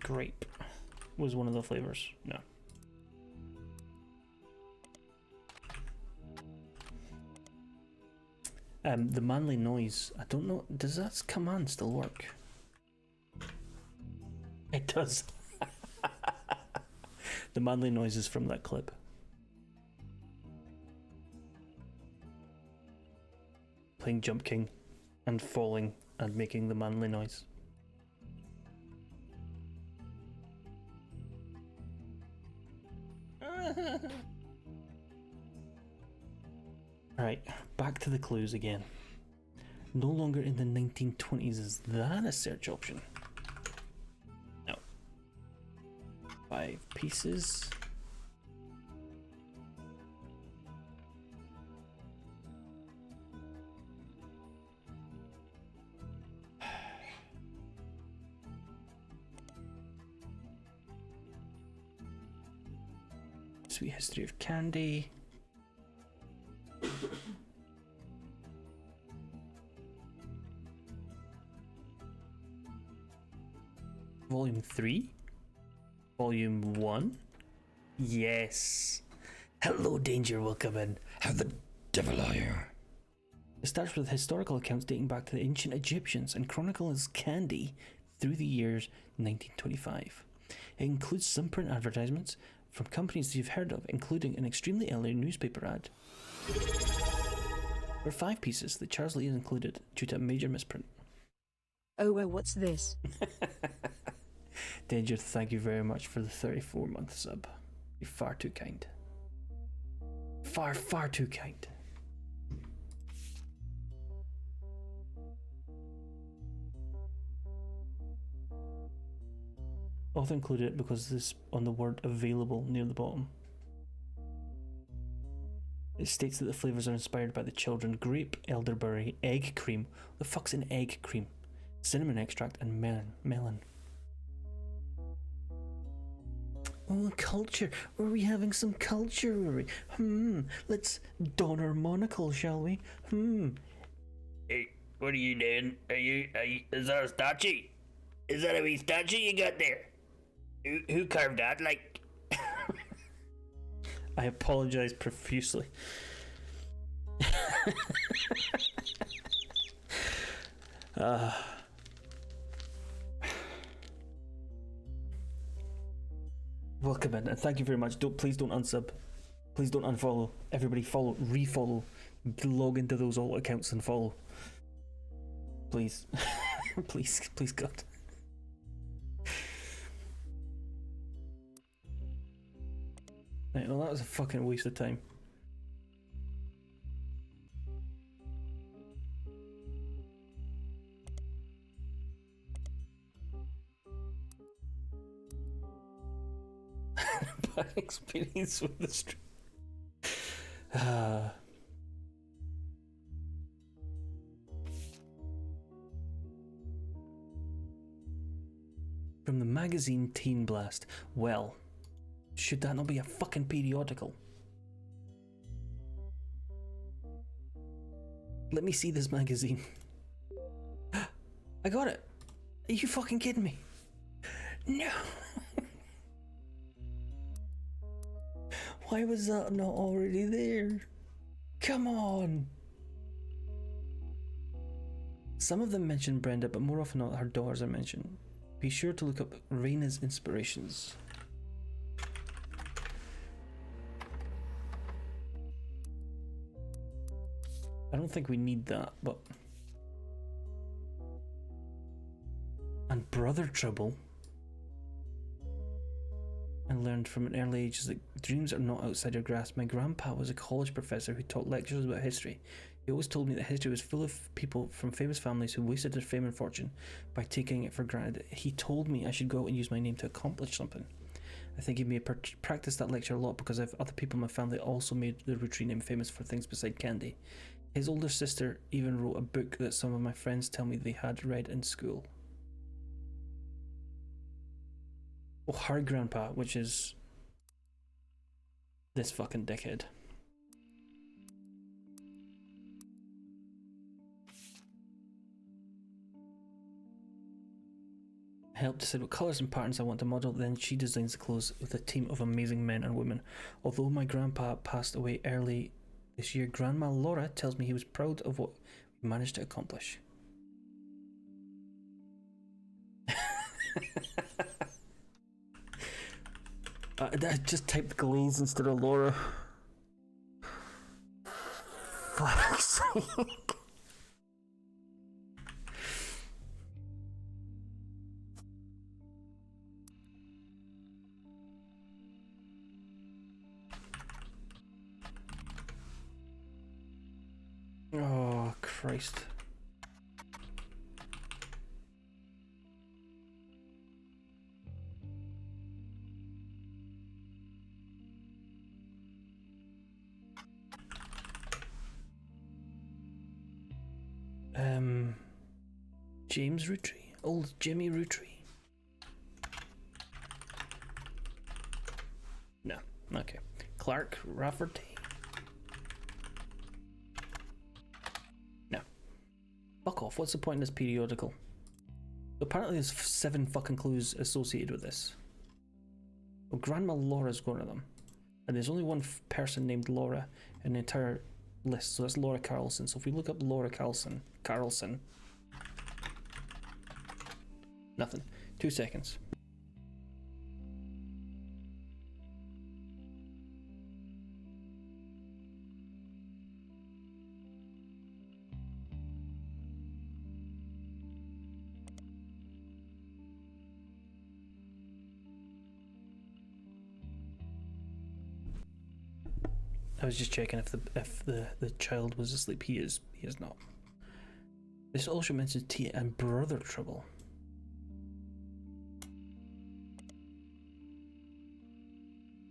Grape was one of the flavors. No. The manly noise. I don't know. Does that command still work? It does. The manly noise is from that clip. Playing Jump King and falling and making the manly noise. Alright, back to the clues again. No longer in the 1920s. Is that a search option? No. 5 pieces. Sweet History of Candy. Volume 3? Volume 1? Yes. Hello, Danger, welcome in. How the devil are you? It starts with historical accounts dating back to the ancient Egyptians and chronicles candy through the years 1925. It includes some print advertisements from companies you've heard of, including an extremely early newspaper ad. There are 5 pieces that Charles Lee has included due to a major misprint. Oh, well, what's this? Danger, thank you very much for the 34-month sub. You're far too kind. Far, far too kind. Author included it because this on the word available near the bottom. It states that the flavours are inspired by the children: grape, elderberry, egg cream. What the fuck's an egg cream? Cinnamon extract and melon. Oh, culture. Are we having some culture? Are we? Let's don our monocle, shall we? Hey, what are you doing? Is that a statue? Is that a wee statue you got there? Who carved that? Like... I apologise profusely. welcome in, and thank you very much. Please don't unsub. Please don't unfollow. Everybody follow, refollow, log into those alt accounts and follow. Please. please God. Right, well, that was a fucking waste of time. Bad experience with the stream. From the magazine Teen Blast. Well, should that not be a fucking periodical? Let me see this magazine. I got it. Are you fucking kidding me? No. Why was that not already there? Come on. Some of them mention Brenda, but more often not her daughters are mentioned. Be sure to look up Raina's inspirations. I don't think we need that, but... And brother trouble. And learned from an early age that dreams are not outside your grasp. My grandpa was a college professor who taught lectures about history. He always told me that history was full of people from famous families who wasted their fame and fortune by taking it for granted. He told me I should go out and use my name to accomplish something. I think he may have practiced that lecture a lot because I have other people in my family also made the Roottees name famous for things beside candy. His older sister even wrote a book that some of my friends tell me they had read in school. Oh, her grandpa, which is this fucking dickhead. Help decide what colours and patterns I want to model, then she designs the clothes with a team of amazing men and women. Although my grandpa passed away early this year, Grandma Laura tells me he was proud of what we managed to accomplish. I just typed Glaze instead of Laura. Fuck's sake. Oh, Christ. James Roottees? Old Jimmy Roottees? No, okay. Clark Rafferty? No. Fuck off, what's the point in this periodical? Apparently there's 7 fucking clues associated with this. Well, Grandma Laura's one of them. And there's only one person named Laura in the entire list, so that's Laura Carlson. So if we look up Laura Carlson, nothing. 2 seconds. I was just checking if the child was asleep. He is not. This also mentions Tia and brother trouble.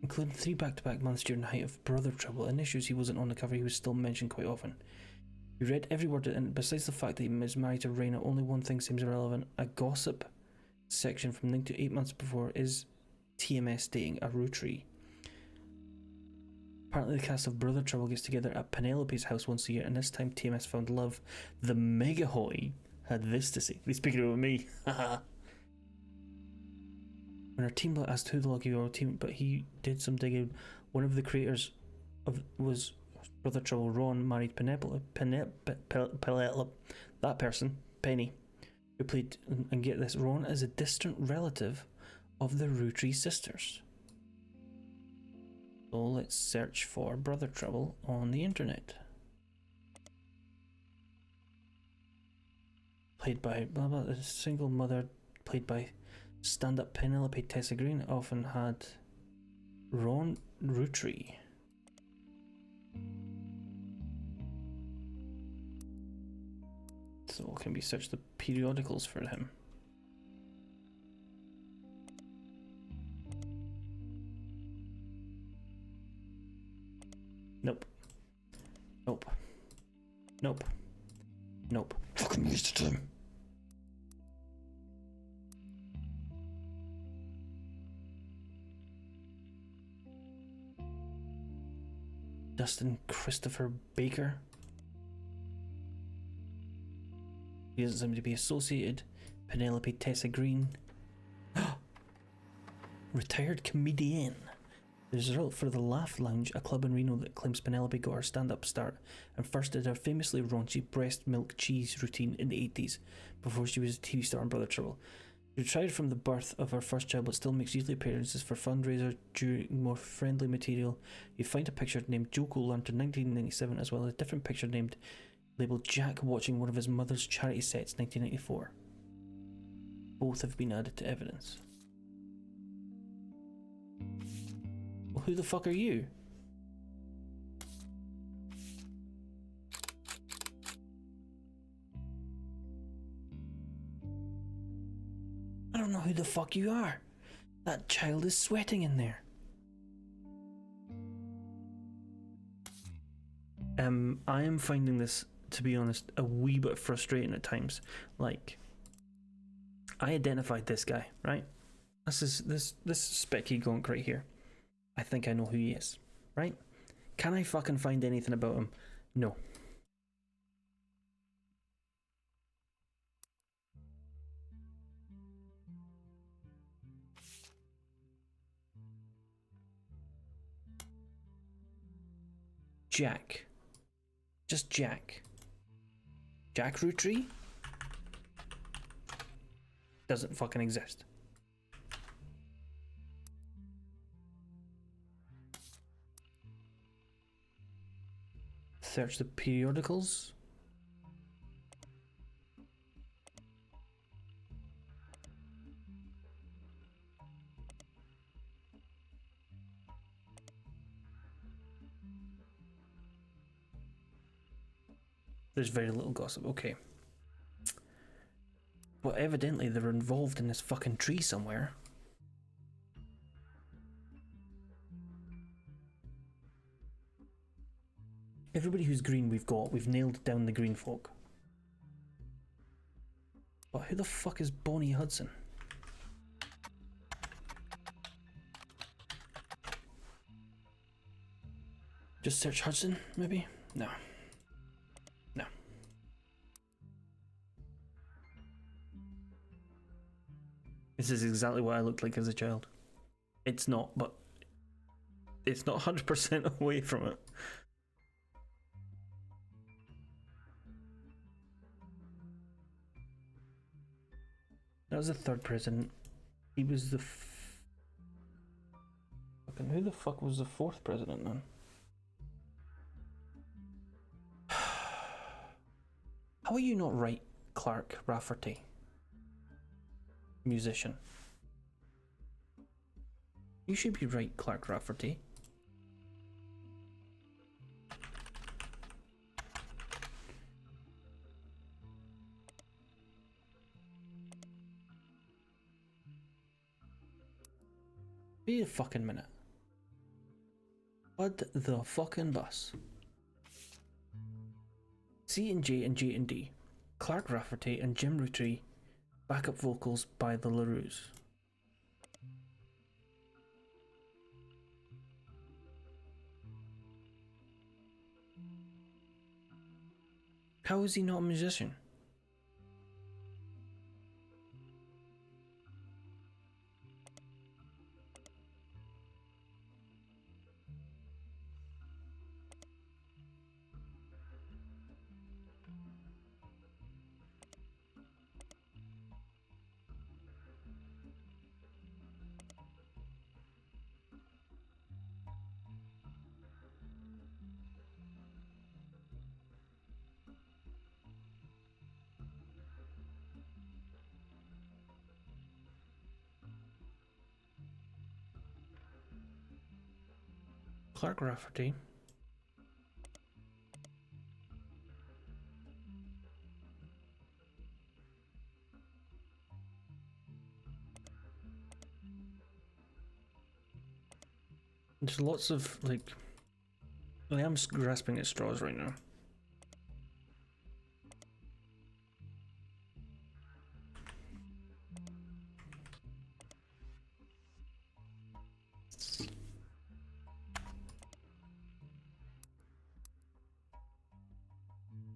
Including 3 back-to-back months during the height of brother trouble and issues he wasn't on the cover, he was still mentioned quite often. You read every word, and besides the fact that he was married to Raina, only one thing seems irrelevant. A gossip section from 9 to 8 months before is TMS dating a Roottees. Apparently the cast of Brother Trouble gets together at Penelope's house once a year, and this time TMS found love. The Mahogany had this to say. He's speaking about me. When our team asked who the lucky girl team, but he did some digging. One of the creators was Brother Trouble. Ron married Penelope. That person, Penny, who played, and get this, Ron is a distant relative of the Roottees sisters. So let's search for Brother Trouble on the internet. Played by blah blah, a single mother, played by stand-up Penelope Tessa Green, often had Ron Roottees. So can we search the periodicals for him? Nope. Nope. Nope. Nope. Fucking wasted time. Dustin Christopher Baker. He doesn't seem to be associated. Penelope Tessa Green. Retired comedian. There's a result for the Laugh Lounge, a club in Reno that claims Penelope got her stand-up start and first did her famously raunchy breast milk cheese routine in the 80s, before she was a TV star on Brother Trouble. She retired from the birth of her first child but still makes yearly appearances for fundraisers during more friendly material. You find a picture named Joko Lantern 1997 as well as a different picture labelled Jack watching one of his mother's charity sets 1994. Both have been added to evidence. Well, who the fuck are you? I don't know who the fuck you are. That child is sweating in there. I am finding this, to be honest, a wee bit frustrating at times. Like, I identified this guy, right? This specky gonk right here. I think I know who he is, right? Can I fucking find anything about him? No. Jack. Just Jack. Jack Roottees? Doesn't fucking exist. Search the periodicals. There's very little gossip, okay. Well, evidently they're involved in this fucking tree somewhere. Everybody who's green we've nailed down the green folk. But who the fuck is Bonnie Hudson? Just search Hudson, maybe? No. No. This is exactly what I looked like as a child. It's not, but it's not 100% away from it. That was the third president. He was the fucking who the fuck was the fourth president then? How are you not right, Clark Rafferty? Musician. You should be right, Clark Rafferty. Wait a fucking minute. What the fucking bus? C and J and J and D. Clark Rafferty and Jim Roottees. Backup vocals by the LaRues. How is he not a musician? Clark Rafferty. There's lots of, like... I am grasping at straws right now.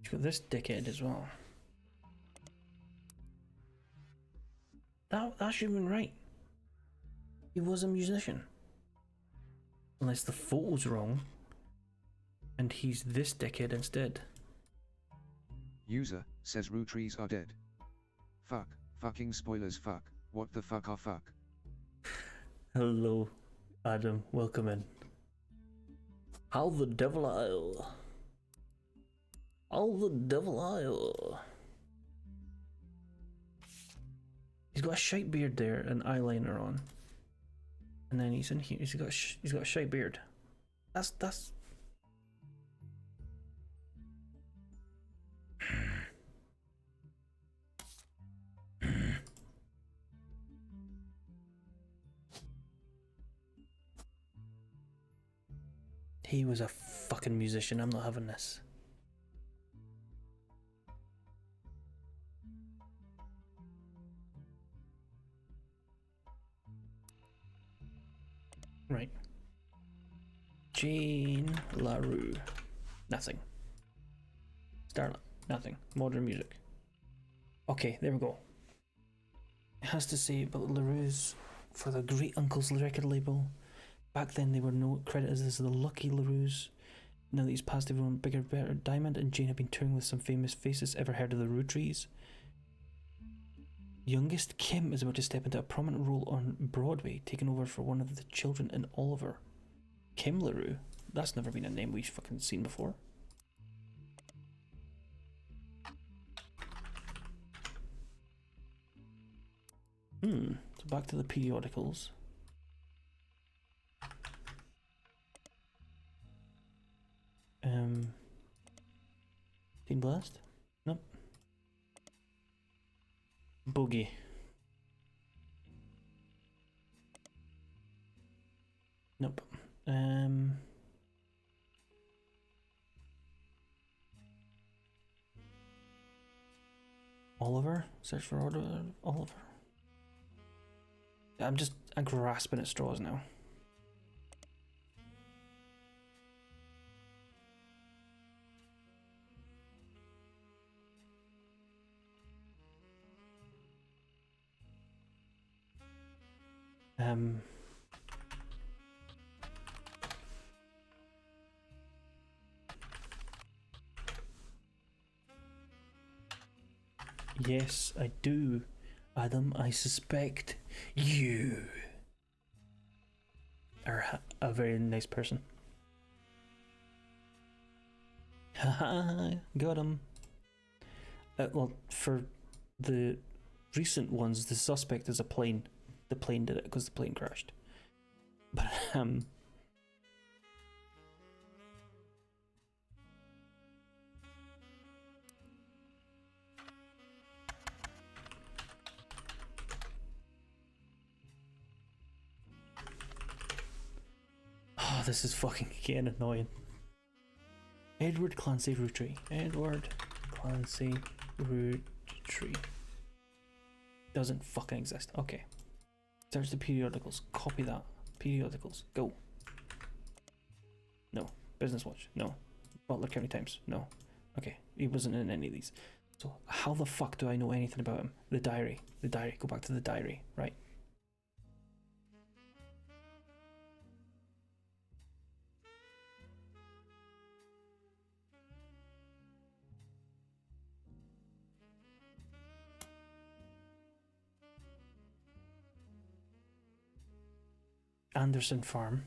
You've got this dickhead as well. That's even right. He was a musician. Unless the photo's wrong. And he's this dickhead instead. User says Roottees are dead. Fuck. Fucking spoilers. Fuck. What the fuck are fuck? Hello, Adam. Welcome in. How the devil I'll. How the devil I'll. He's got a shite beard there and eyeliner on. And then he's in here. He's got a shite beard. That's. He was a fucking musician. I'm not having this. Right. Jane LaRue. Nothing. Starlight. Nothing. Modern music. Okay, there we go. It has to say about LaRue's for the Great Uncle's record label. Back then they were credited as the Lucky LaRue's. Now that he's passed everyone bigger, better. Diamond and Jane have been touring with some famous faces. Ever heard of the Roottees? Youngest Kim is about to step into a prominent role on Broadway, taking over for one of the children in Oliver. Kim LaRue? That's never been a name we've fucking seen before. So back to the periodicals. Teen Blast? Nope. Boogie. Nope. Oliver? Search for Oliver. I'm grasping at straws now. Yes, I do. Adam, I suspect you are a very nice person. Haha, got him. Well, for the recent ones, the suspect is a plane. The plane did it because the plane crashed. But, oh, this is fucking getting annoying. Edward Clancy Roottree. Edward Clancy Roottree. Doesn't fucking exist. Okay. Search the periodicals. Copy that. Periodicals. Go. No. Business Watch. No. Butler County Times. No. Okay. He wasn't in any of these. So how the fuck do I know anything about him? The diary. The diary. Go back to the diary. Right. Anderson Farm.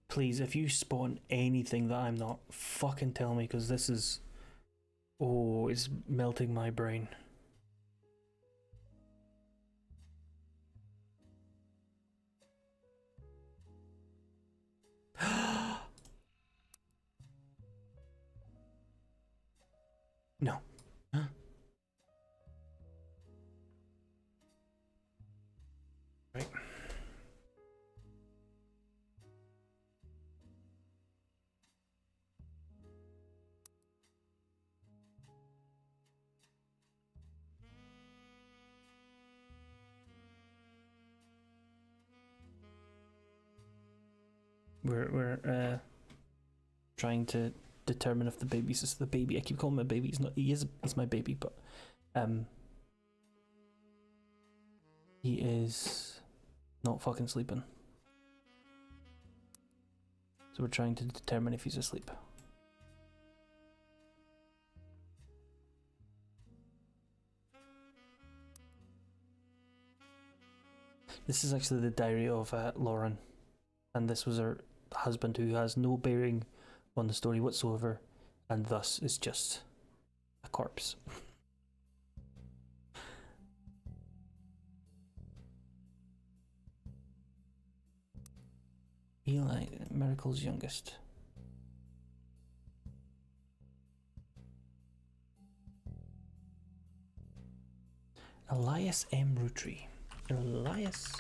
Please, if you spawn anything that I'm not, fucking tell me, because this is... Oh, it's melting my brain. No. Huh? Right. We're trying to determine if the baby's just the baby. I keep calling him a baby. He's my baby, but he is not fucking sleeping. So we're trying to determine if he's asleep. This is actually the diary of Lauren, and this was her husband, who has no bearing on the story whatsoever, and thus is just a corpse. Eli, Miracle's youngest. Elias M. Roottees. Elias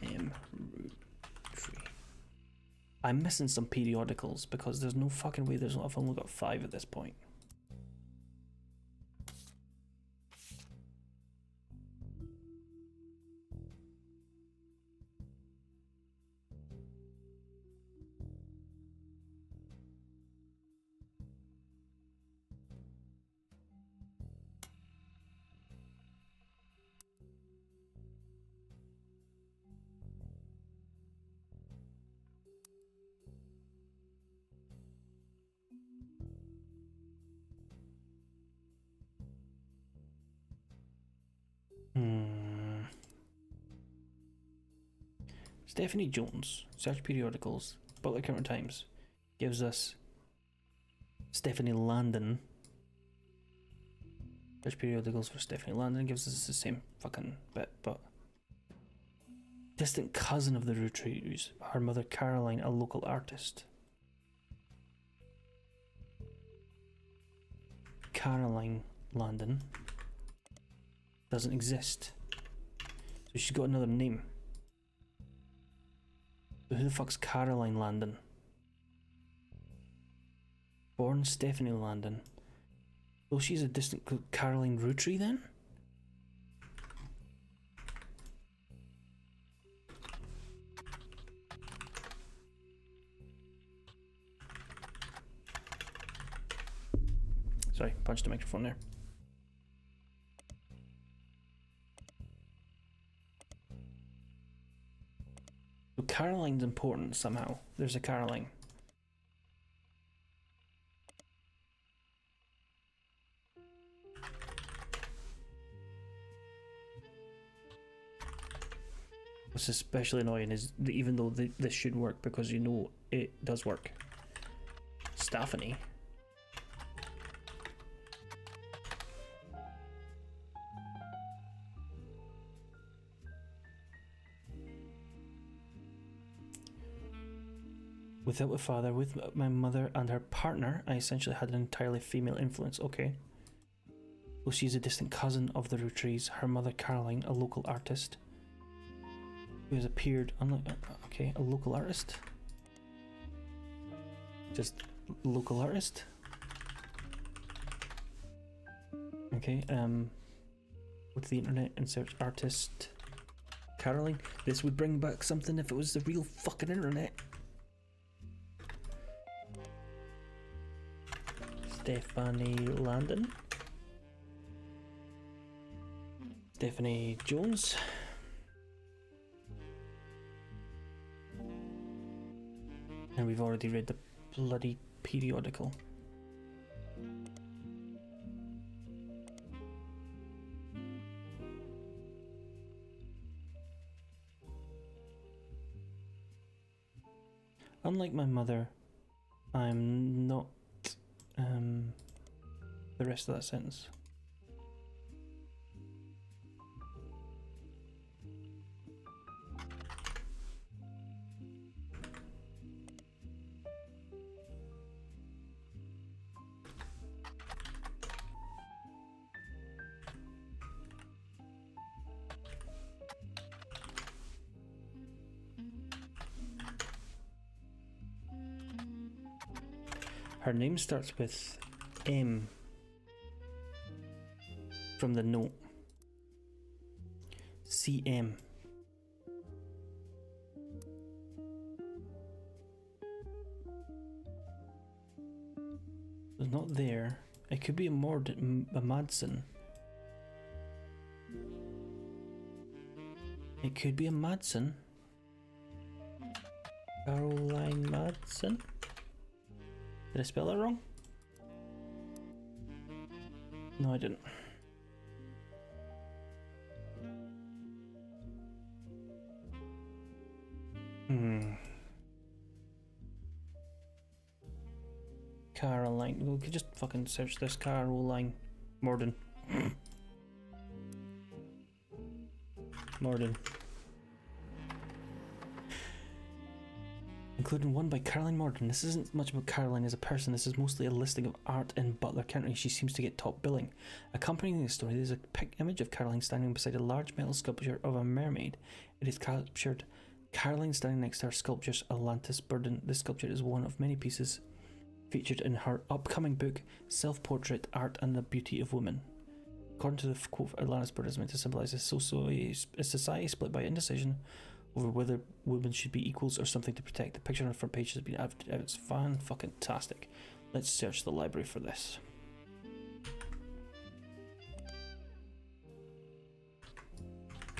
M. Roottees. I'm missing some periodicals because there's no fucking way I've only got 5 at this point. Stephanie Jones, search periodicals, Butler Counter Times, gives us Stephanie Landon. Search periodicals for Stephanie Landon gives us the same fucking bit, but distant cousin of the Roottees, her mother Caroline, a local artist. Caroline Landon doesn't exist, so she's got another name. So who the fuck's Caroline Landon? Born Stephanie Landon. Well, she's a distant Caroline Roottees then? Sorry, punched the microphone there. So Caroline's important somehow. There's a Caroline. What's especially annoying is that even though this should work, because you know it does work. Stephanie. Without a father, with my mother and her partner, I essentially had an entirely female influence. Okay. Well, she's a distant cousin of the Roottees. Her mother, Caroline, a local artist, who has appeared on... Okay, a local artist? Just local artist? Okay, go to the internet and search artist Caroline. This would bring back something if it was the real fucking internet. Stephanie Landon. Stephanie Jones. And we've already read the bloody periodical. Unlike my mother, I'm not the rest of that sentence. Her name starts with M from the note. CM. It's not there. It could be a Madsen. It could be a Madsen. Caroline Madsen. Did I spell that wrong? No, I didn't. Caroline. We could just fucking search this. Caroline Morden. Morden. Including one by Caroline Morden. This isn't much about Caroline as a person, this is mostly a listing of art in Butler County. She seems to get top billing. Accompanying the story, there's a image of Caroline standing beside a large metal sculpture of a mermaid. It is captured Caroline standing next to her sculpture's Atlantis burden. This sculpture is one of many pieces featured in her upcoming book, Self-Portrait, Art and the Beauty of Women. According to the quote, Atlantis burden is meant to symbolise a society split by indecision over whether women should be equals or something to protect. The picture on the front page has been added. It's fan-fucking-tastic. Let's search the library for this.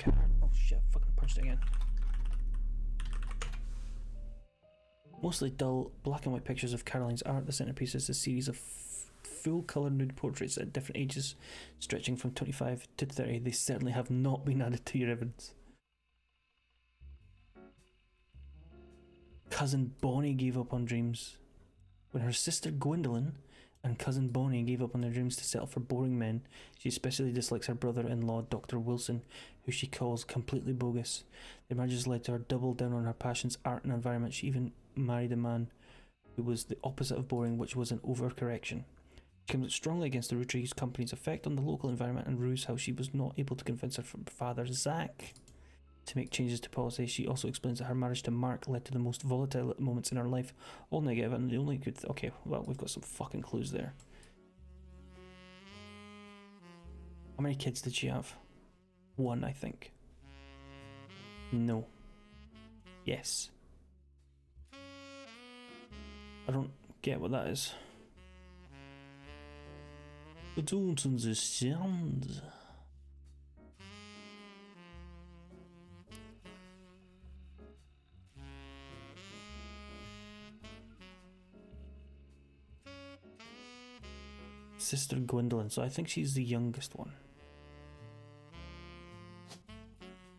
Oh shit, fucking punched it again. Mostly dull, black and white pictures of Caroline's art. The centerpiece is a series of full-colour nude portraits at different ages, stretching from 25 to 30. They certainly have not been added to your evidence. Cousin Bonnie gave up on dreams. When her sister Gwendolyn and cousin Bonnie gave up on their dreams to settle for boring men, she especially dislikes her brother-in-law, Dr. Wilson, who she calls completely bogus. Their marriage led to her double down on her passions, art and environment. She even married a man who was the opposite of boring, which was an overcorrection. She comes out strongly against the Roottees company's effect on the local environment and rues how she was not able to convince her father, Zach, to make changes to policy. She also explains that her marriage to Mark led to the most volatile moments in her life, all negative, and the only good okay, well, we've got some fucking clues there. How many kids did she have? One, I think. No. Yes. I don't get what that is. I don't understand. Sister Gwendolyn, so I think she's the youngest one.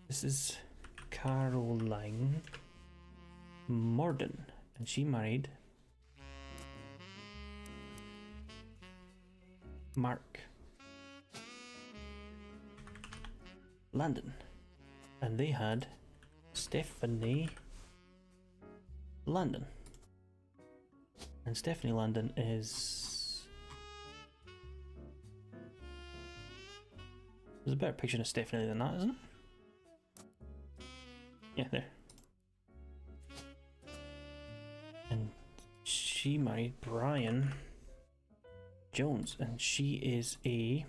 This is Caroline Morden, and she married Mark Landon, and they had Stephanie Landon, and Stephanie Landon is... There's a better picture of Stephanie than that, isn't it? Yeah, there. And she married Brian Jones, and she is a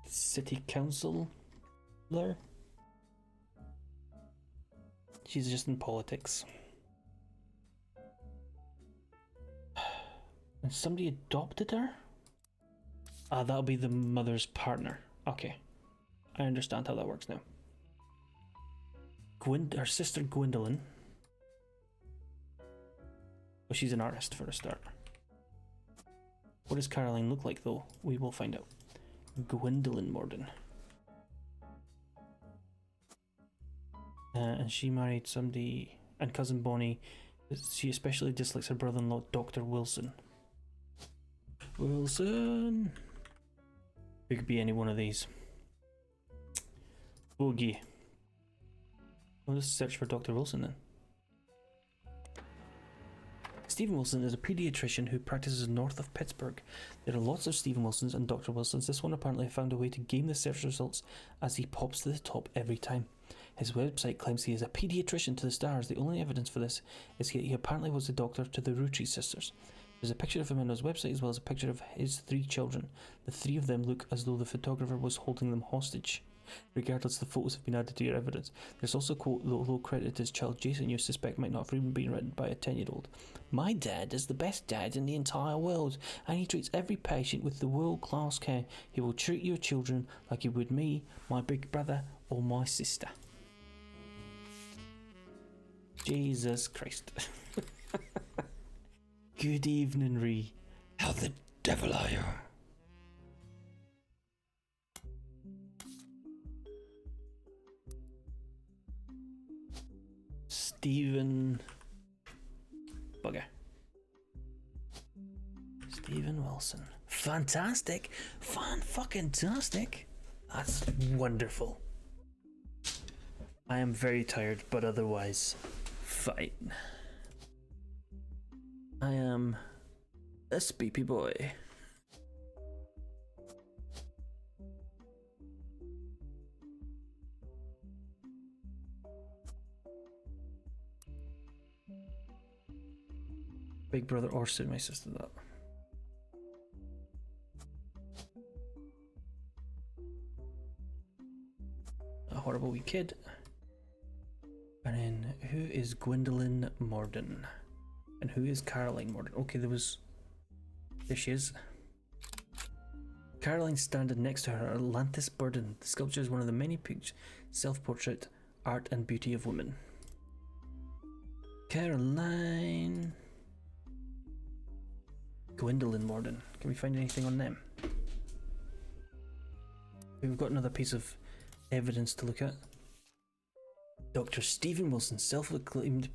city councillor. She's just in politics. And somebody adopted her? Ah, that'll be the mother's partner. Okay. I understand how that works now. Her sister Gwendolyn. Well, she's an artist for a start. What does Caroline look like, though? We will find out. Gwendolyn Morden. And she married somebody and cousin Bonnie. She especially dislikes her brother-in-law, Dr. Wilson. Wilson! Who could be any one of these? Boogie. Well, let's search for Dr. Wilson then. Stephen Wilson is a pediatrician who practices north of Pittsburgh. There are lots of Stephen Wilsons and Dr. Wilsons. This one apparently found a way to game the search results as he pops to the top every time. His website claims he is a pediatrician to the stars. The only evidence for this is he apparently was the doctor to the Roottees sisters. There's a picture of him on his website as well as a picture of his 3 children. The 3 of them look as though the photographer was holding them hostage. Regardless, the photos have been added to your evidence. There's also a quote, although credited to his child Jason, you suspect might not have even been written by a 10-year-old. My dad is the best dad in the entire world, and he treats every patient with the world-class care. He will treat your children like he would me, my big brother, or my sister. Jesus Christ. Good evening, Ree. How the devil are you? Stephen... Bugger. Stephen Wilson. Fantastic. Fan-fucking-tastic. That's wonderful. I am very tired, but otherwise, fine. I am a speepy boy. Big brother or suit my sister that. A horrible wee kid. And then who is Gwendolyn Morden? And who is Caroline Morden? Okay, there she is. Caroline standing next to her, Atlantis Burden. The sculpture is one of the many pictures, self-portrait, art and beauty of women. Caroline... Gwendolyn Morden. Can we find anything on them? We've got another piece of evidence to look at. Dr. Stephen Wilson, self-proclaimed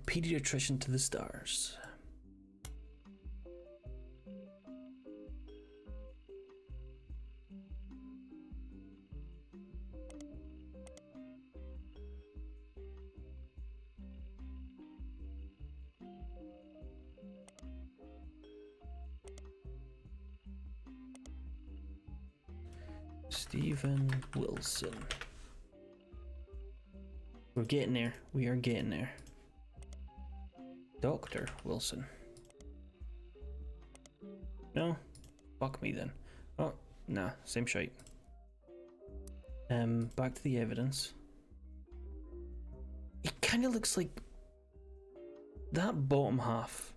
pediatrician to the stars. Stephen Wilson. We're getting there. We are getting there. Dr. Wilson. No? Fuck me then. Oh, nah, same shite. Back to the evidence. It kind of looks like that bottom half.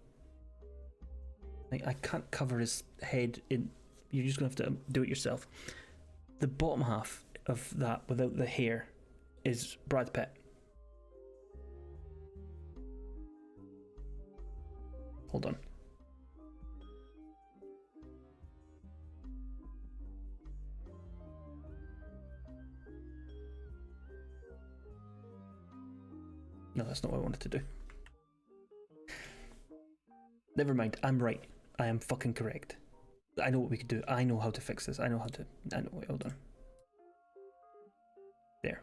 Like, I can't cover his head in. You're just gonna have to do it yourself. The bottom half of that without the hair is Brad Pitt. Hold on. No, that's not what I wanted to do. Never mind, I'm right. I am fucking correct. I know what we could do. I know how to fix this. I know, wait, hold on. There.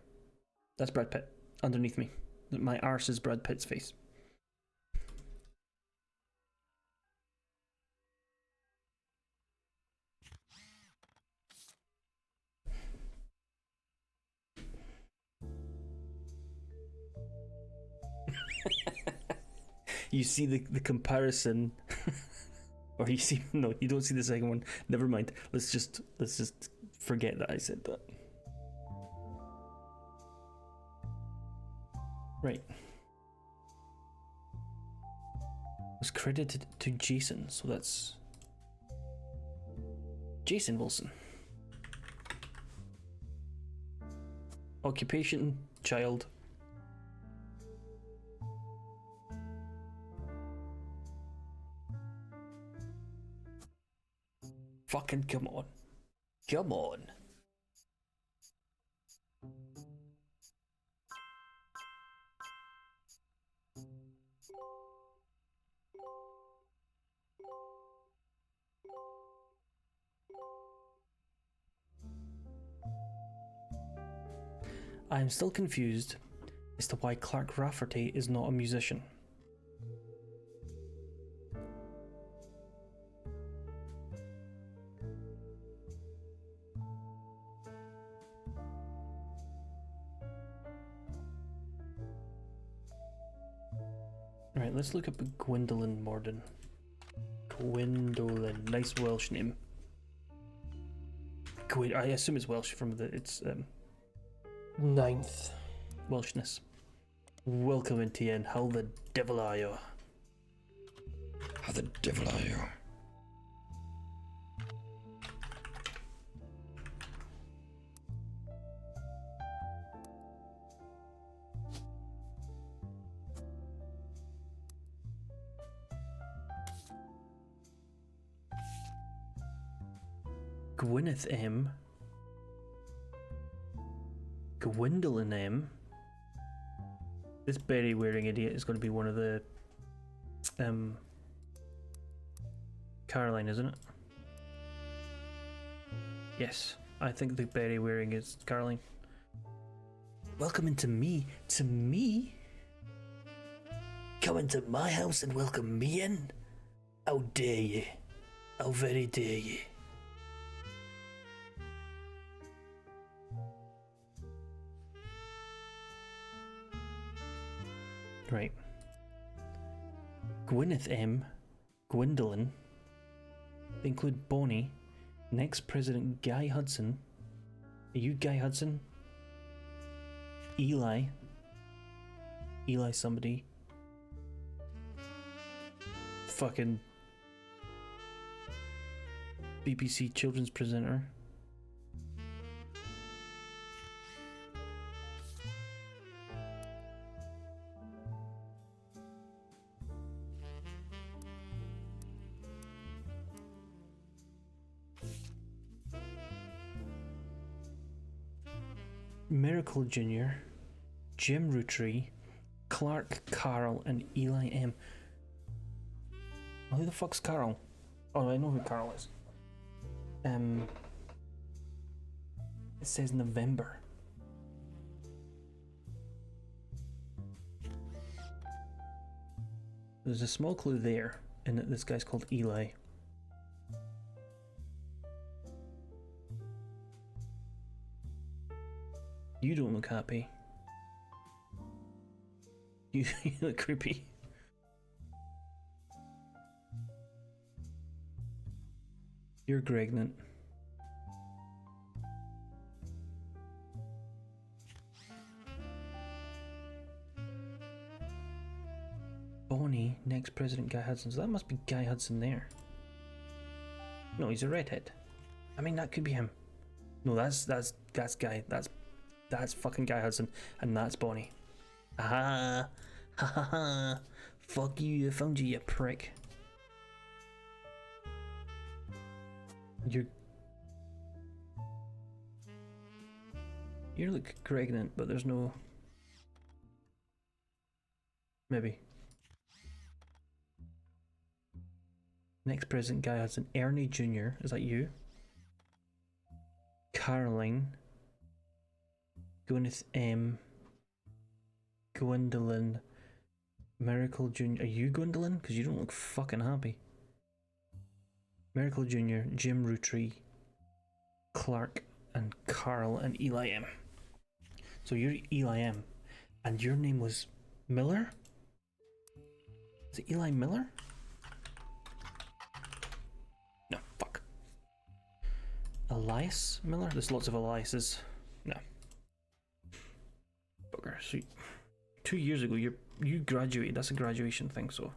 That's Brad Pitt. Underneath me. My arse is Brad Pitt's face. You see the comparison. Or you see, no, you don't see the second one. Never mind. Let's just forget that I said that. Right. Was credited to Jason, so that's Jason Wilson. Occupation, child. Fucking come on. Come on. I am still confused as to why Clark Rafferty is not a musician. Right, let's look up Gwendolyn Morden. Gwendolyn, nice Welsh name. I assume it's Welsh from its 9th Welshness. Welcome in TN, how the devil are you? How the devil are you? Gwyneth M. Gwendolyn M. This berry wearing idiot is going to be one of the Caroline, isn't it? Yes, I think the berry wearing is Caroline. Welcome into me. To me? Come into my house and welcome me in? How dare you? How very dare you? Right. Gwyneth M. Gwendolyn. They include Bonnie, next President Guy Hudson. Are you Guy Hudson? Eli. Eli somebody. Fucking BBC children's presenter. Miracle Jr., Jim Roottees, Clark, Carl, and Eli M. Who the fuck's Carl? Oh, I know who Carl is. It says November. There's a small clue there in that this guy's called Eli. You don't look happy. You look creepy. You're pregnant. Bonnie, next President Guy Hudson. So that must be Guy Hudson there. No, he's a redhead. I mean, that could be him. No, that's Guy. That's fucking Guy Hudson, and that's Bonnie. Ah, ha ha ha! Fuck you! I found you, you prick. You look pregnant, but there's no. Maybe. Next President Guy Hudson. Ernie Jr. Is that you? Caroline. Gwyneth M. Gwendolyn. Miracle Jr. Are you Gwendolyn? Because you don't look fucking happy. Miracle Jr., Jim Roottees, Clark, and Carl, and Eli M. So you're Eli M. And your name was Miller? Is it Eli Miller? No, fuck. Elias Miller? There's lots of Eliases. No. Bugger. So 2 years ago, you graduated. That's a graduation thing, so.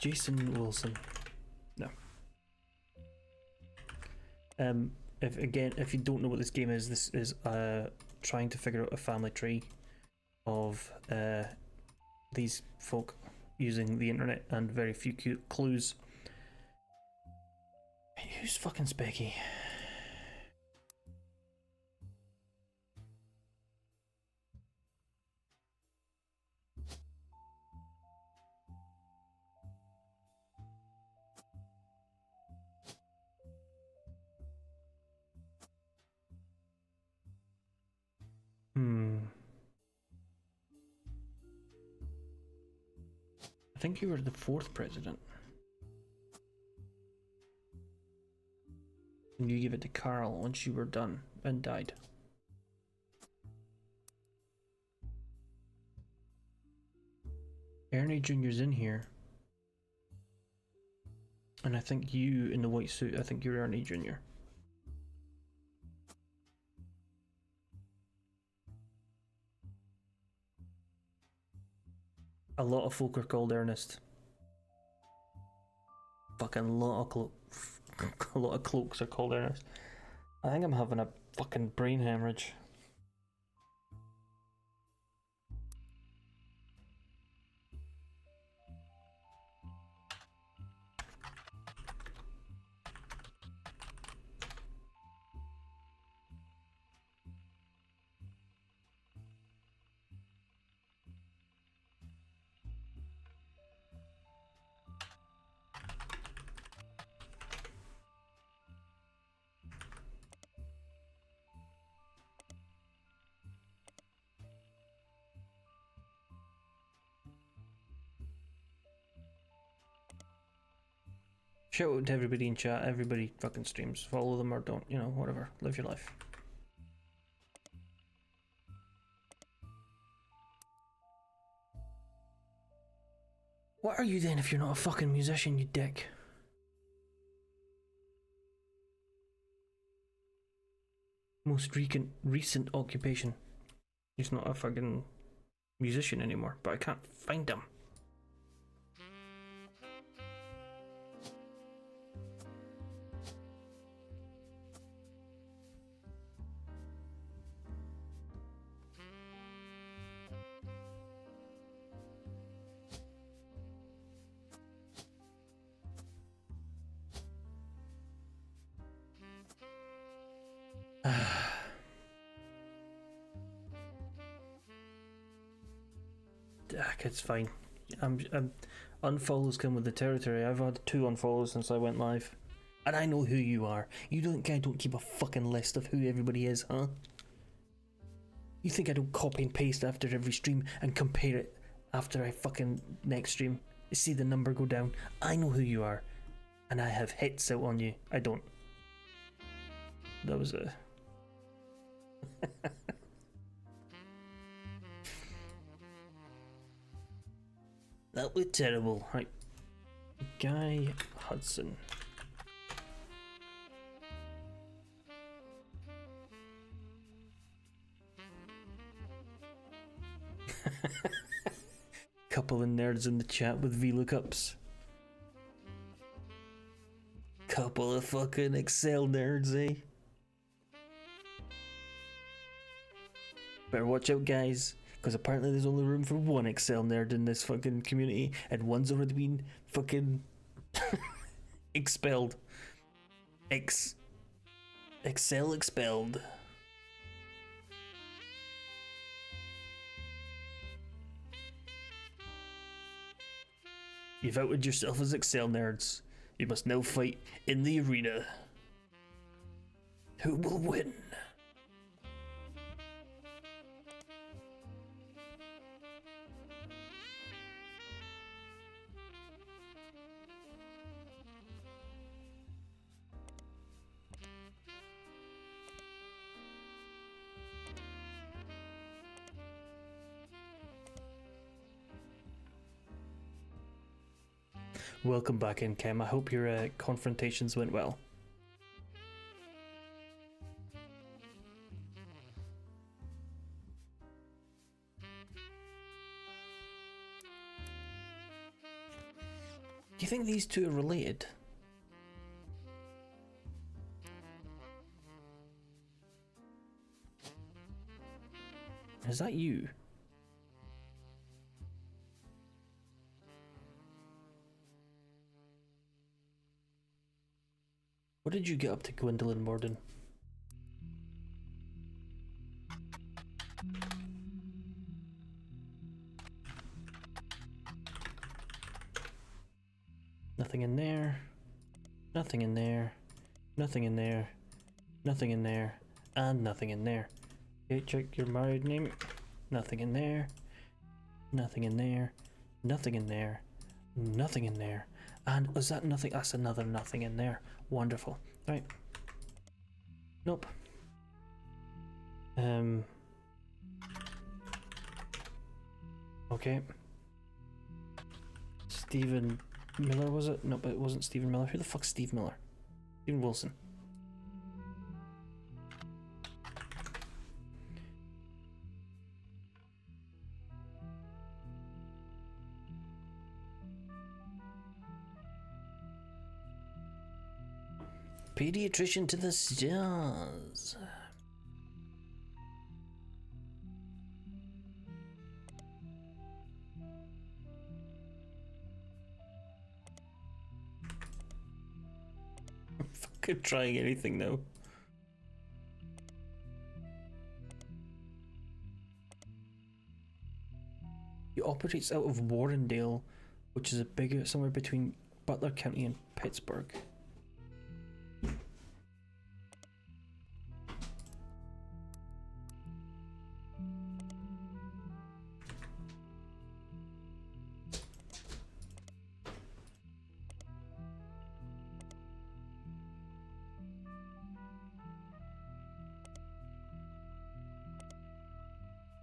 Jason Wilson. No. If you don't know what this game is, this is trying to figure out a family tree of these folk using the internet and very few clues. Who's fucking Specky? think you were the 4th president. And you gave it to Carl once you were done and died. Ernie Jr.'s in here. And I think you in the white suit, I think you're Ernie Jr. A lot of folk are called Ernest. Fucking lot of a lot of cloaks are called Ernest. I think I'm having a fucking brain hemorrhage. Shout out to everybody in chat, everybody fucking streams. Follow them or don't, you know, whatever. Live your life. What are you then if you're not a fucking musician, you dick? Most recent occupation. He's not a fucking musician anymore, but I can't find him. It's fine. Unfollows come with the territory. I've had 2 unfollows since I went live. And I know who you are. You don't think I don't keep a fucking list of who everybody is, huh? You think I don't copy and paste after every stream and compare it after I fucking next stream? See the number go down. I know who you are. And I have hits out on you. I don't. That was a... That was terrible. Right. Guy Hudson. Couple of nerds in the chat with VLOOKUPs. Couple of fucking Excel nerds, eh? Better watch out, guys. Because apparently there's only room for one Excel nerd in this fucking community, and one's already been fucking expelled. Excel expelled. You've outed yourself as Excel nerds. You must now fight in the arena. Who will win? Welcome back in, Kem. I hope your confrontations went well. Do you think these two are related? Is that you? What did you get up to, Gwendolyn Morden? Nothing in there. Nothing in there. Nothing in there. Nothing in there. And nothing in there. Okay, check your married name. Nothing in there. Nothing in there. Nothing in there. Nothing in there. And is that nothing? That's another nothing in there. Wonderful. Right. Nope. Okay. Stephen Miller, was it? No, but it wasn't Stephen Miller. Who the fuck's Steve Miller? Stephen Wilson. Pediatrician to the stars. I'm fucking trying anything now. He operates out of Warrendale, which is a bigger somewhere between Butler County and Pittsburgh.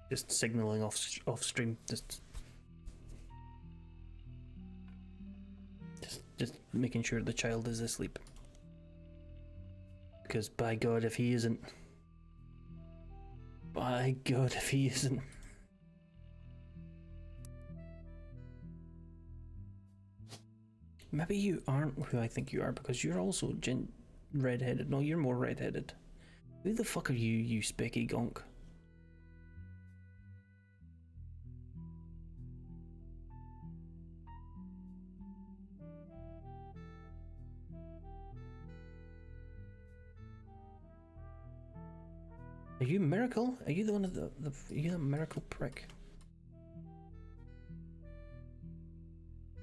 Just signaling off stream. Just making sure the child is asleep. Because by God, if he isn't. By God, if he isn't. Maybe you aren't who I think you are, because you're also redheaded. No, you're more redheaded. Who the fuck are you, you specky gonk? Are you Miracle? Are you the one of are you the Miracle prick?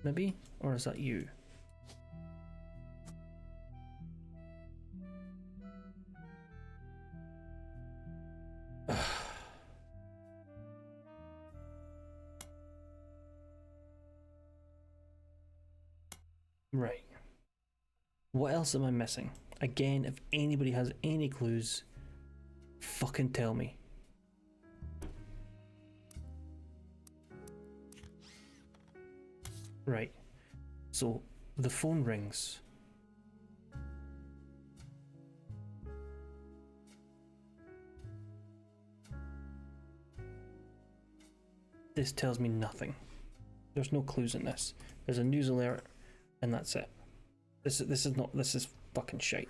Maybe? Or is that you? Right. What else am I missing? Again, if anybody has any clues, fucking tell me. Right. So the phone rings. This tells me nothing. There's no clues in this. There's a news alert, and that's it. This is fucking shite.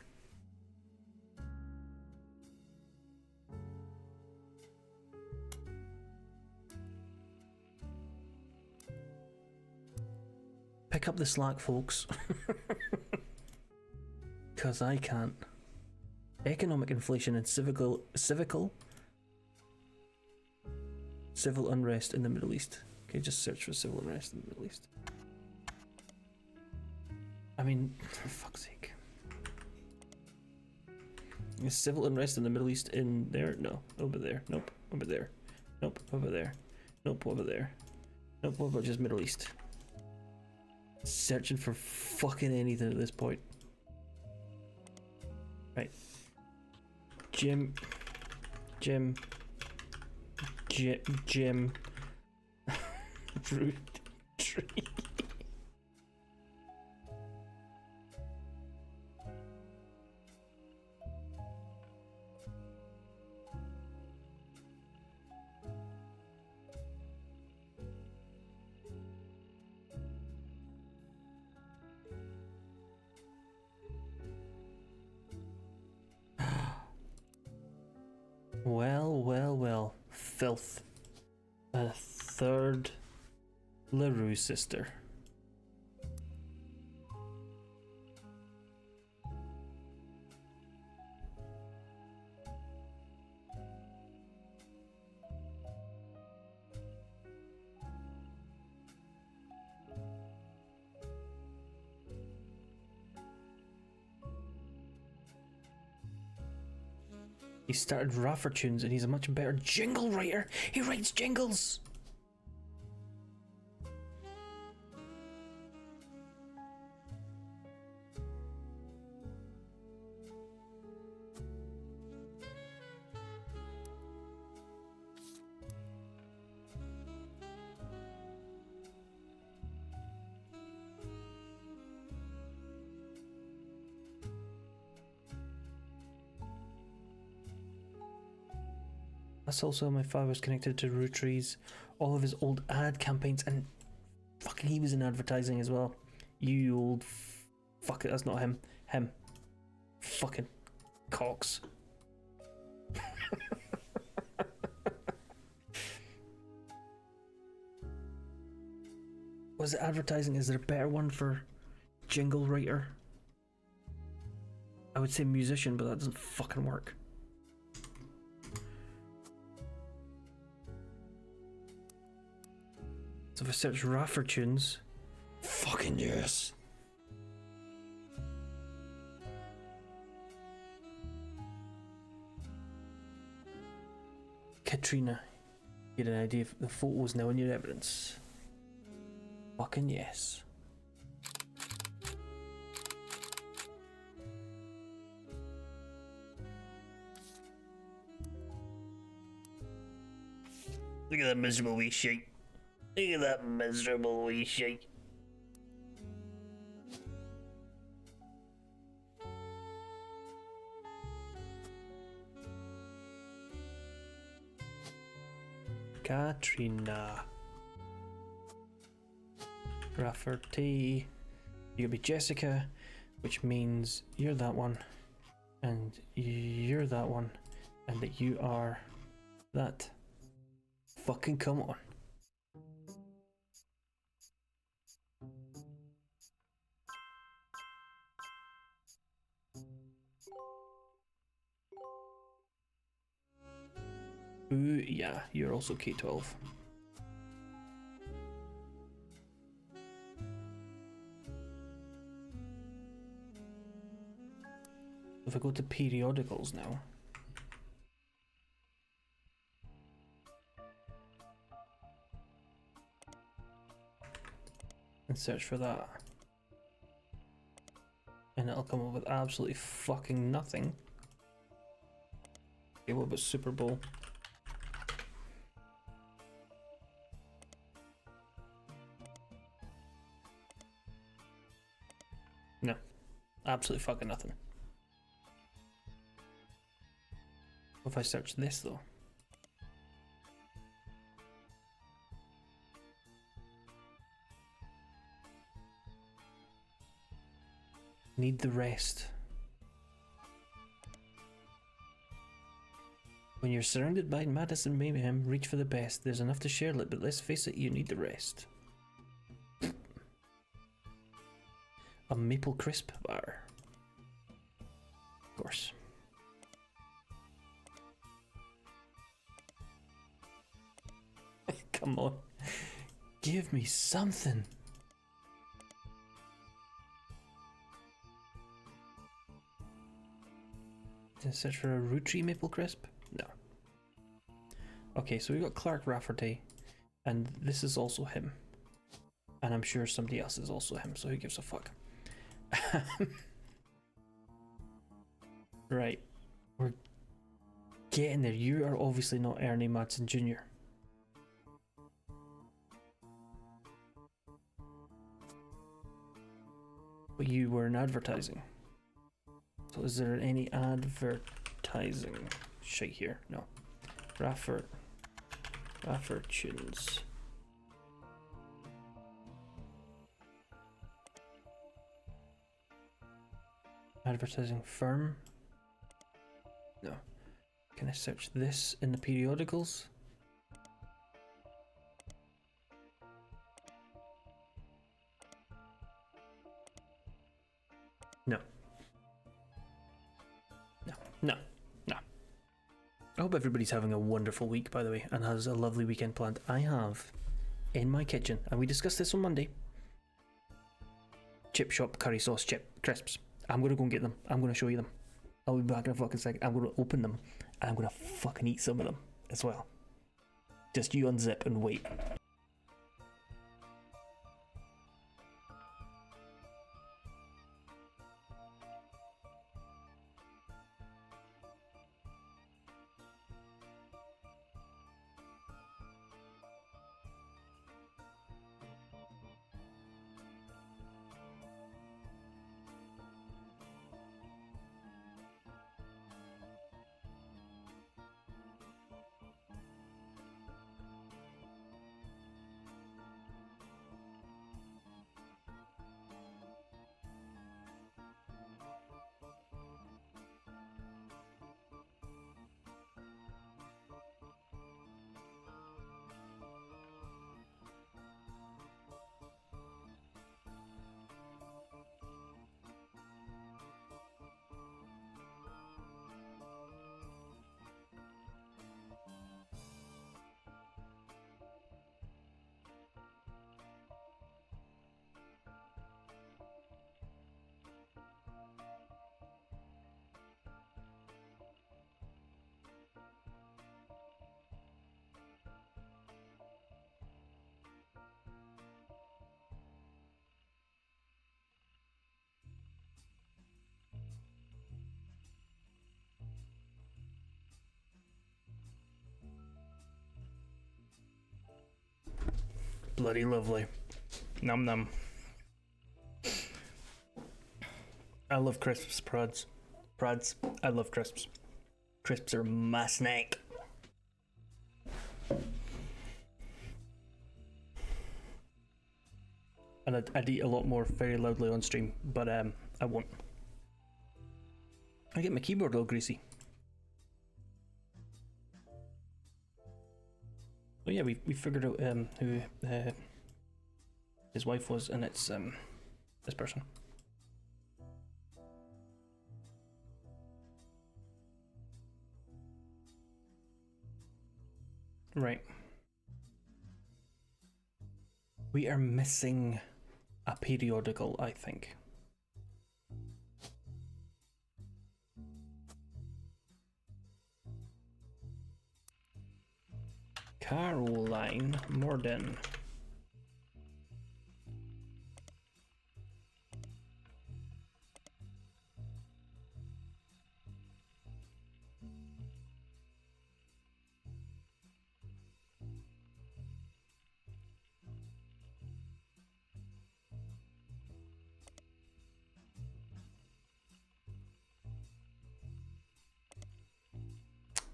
Pick up the slack, folks. Cause I can't. Economic inflation and civil unrest in the Middle East. Okay, just search for civil unrest in the Middle East. I mean, for fuck's sake. Is civil unrest in the Middle East in there? No. Over there. Nope. Over there. Nope. Over there. Nope. Over there. Nope. What about just Middle East? Searching for fucking anything at this point. Right. Jim. Root tree. Well. Filth. A third LaRue sister. He started Raffer tunes and he's a much better jingle writer. He writes jingles. That's also my father was connected to Roottees, all of his old ad campaigns, and fucking he was in advertising as well. You old fuck it, that's not him. Him. Fucking Cox. Was it advertising? Is there a better one for jingle writer? I would say musician, but that doesn't fucking work. So if I search Raffer tunes, Fucking yes. Katrina, get an idea of the photos now in your evidence. Fucking yes. Look at that miserable wee shite. Look at that miserable wee shite. Katrina. Rafferty. You'll be Jessica, which means you're that one, and you're that one, and that you are that. Fucking come on. Ooh, yeah, you're also K12. If I go to periodicals now, and search for that, and it'll come up with absolutely fucking nothing. Okay, what about Super Bowl? No, absolutely fucking nothing. If I search this though, need the rest. When you're surrounded by madness and mayhem, reach for the best. There's enough to share it, but let's face it, you need the rest. A maple crisp bar. Of course. Come on. Give me something. Did I search for a Roottees maple crisp? No. Okay, so we got Clark Rafferty, and this is also him. And I'm sure somebody else is also him, so who gives a fuck? Right. We're getting there. You are obviously not Ernie Madsen Jr. But you were in advertising. So is there any advertising shit here? No. Raffer tunes. Advertising firm? No. Can I search this in the periodicals? No. No. I hope everybody's having a wonderful week, by the way, and has a lovely weekend planned. I have in my kitchen, and we discussed this on Monday, chip shop curry sauce chip crisps. I'm gonna go and get them. I'm gonna show you them. I'll be back in a fucking second. I'm gonna open them, and I'm gonna fucking eat some of them as well. Just you unzip and wait. bloody lovely. Num num. I love crisps, Prads. Prads, I love crisps. Crisps are my snack. And I'd eat a lot more very loudly on stream, but I won't. I get my keyboard all greasy. Oh yeah, we figured out who his wife was, and it's this person. Right. We are missing a periodical, I think. Caroline Morden.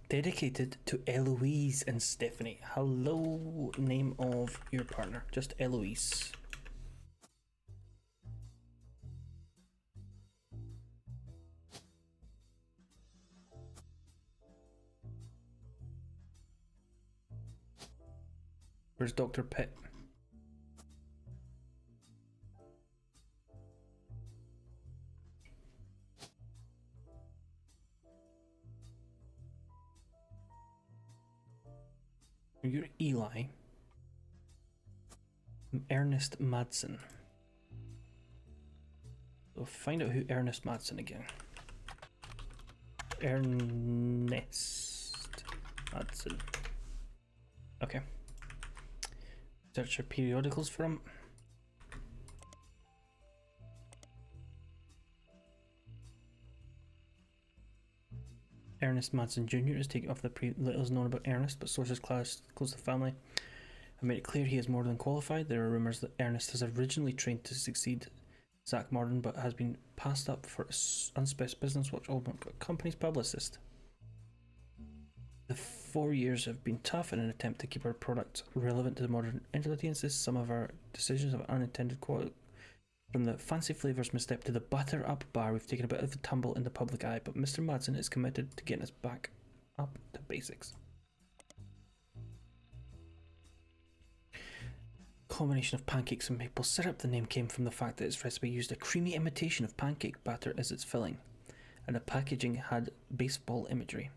Dedicated to Eloise and Stephanie. Hello, name of your partner. Just Eloise. Where's Dr. Pitt? You're Eli. I'm Ernest Madsen. So find out who Ernest Madsen again. Ernest Madsen. Okay. Search your periodicals for him. Ernest Madsen Jr. is taken off the little is known about Ernest, but sources close to the family have made it clear he is more than qualified. There are rumours that Ernest has originally trained to succeed Zach Martin, but has been passed up for unspecified business which all company's publicist. The 4 years have been tough in an attempt to keep our product relevant to the modern audiences. Some of our decisions have unintended quality. From the fancy flavours misstep to the butter up bar, we've taken a bit of a tumble in the public eye, but Mr. Madsen is committed to getting us back up to basics. Combination of pancakes and maple syrup. The name came from the fact that its recipe used a creamy imitation of pancake batter as its filling, and the packaging had baseball imagery.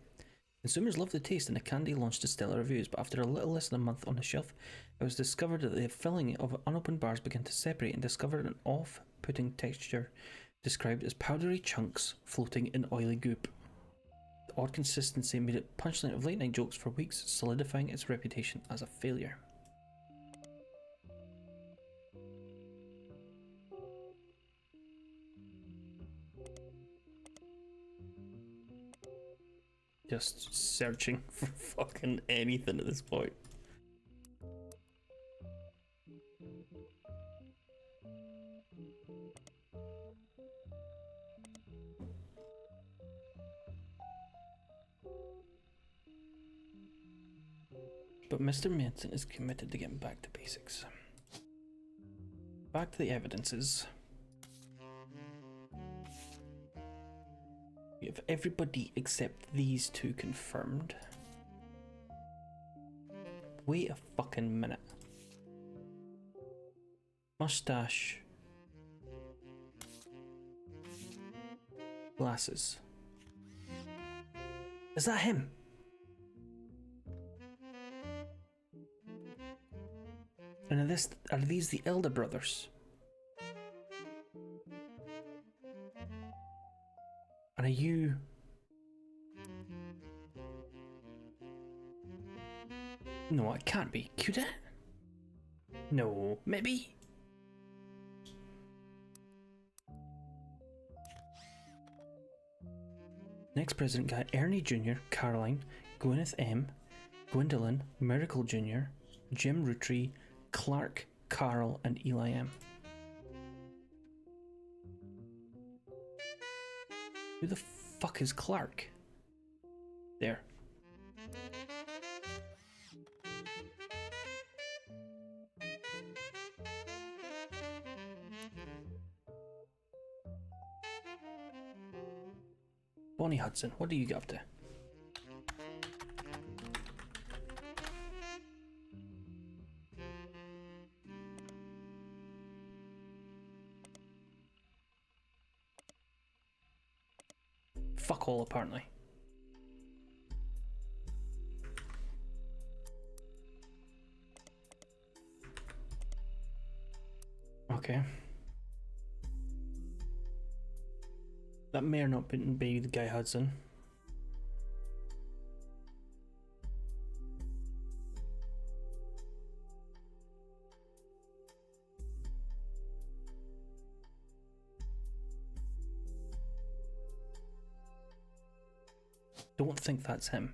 Consumers loved the taste, and the candy launched to stellar reviews, but after a little less than a month on the shelf, it was discovered that the filling of unopened bars began to separate and discovered an off-putting texture described as powdery chunks floating in oily goop. The odd consistency made it punchline of late-night jokes for weeks, solidifying its reputation as a failure. Just searching for fucking anything at this point. But Mr. Manson is committed to getting back to basics. Back to the evidences. We have everybody except these two confirmed. Wait a fucking minute. Mustache. Glasses. Is that him? And are these the elder brothers? And are you... No, it can't be. Could it? No, maybe? Next president got Ernie Jr., Caroline, Gwyneth M., Gwendolyn, Miracle Jr., Jim Roottees, Clark, Carl, and Eli M. Who the fuck is Clark? There. Bonnie Hudson, what do you get up to? Fuck all, apparently. Okay. That may or not be the guy Hudson. Don't think that's him.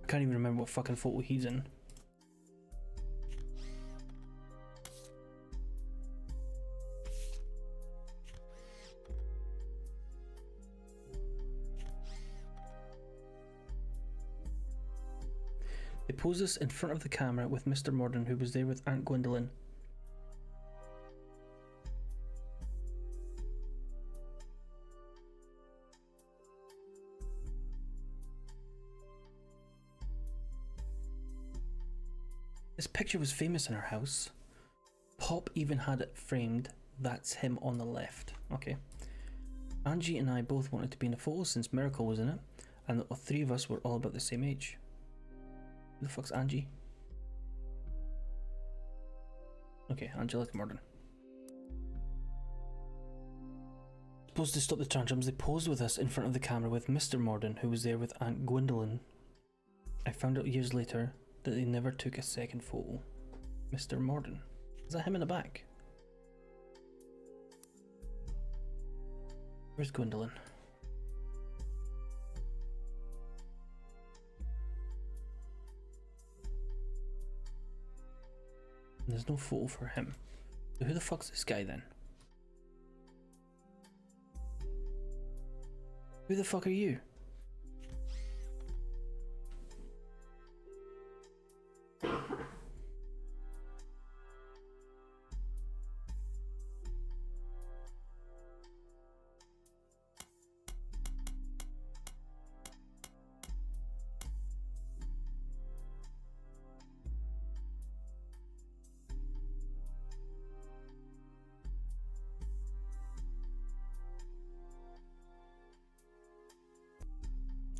I can't even remember what fucking photo he's in. They posed us in front of the camera with Mr. Morden, who was there with Aunt Gwendolyn. This picture was famous in our house. Pop even had it framed. That's him on the left. Okay. Angie and I both wanted to be in the photo since Miracle was in it, and the three of us were all about the same age. Who the fuck's Angie? Okay, Angelica Morden. Supposed to stop the tantrums, they posed with us in front of the camera with Mr. Morden, who was there with Aunt Gwendolyn. I found out years later that they never took a second photo. Mr. Morden. Is that him in the back? Where's Gwendolyn? There's no photo for him. So who the fuck's this guy then? Who the fuck are you?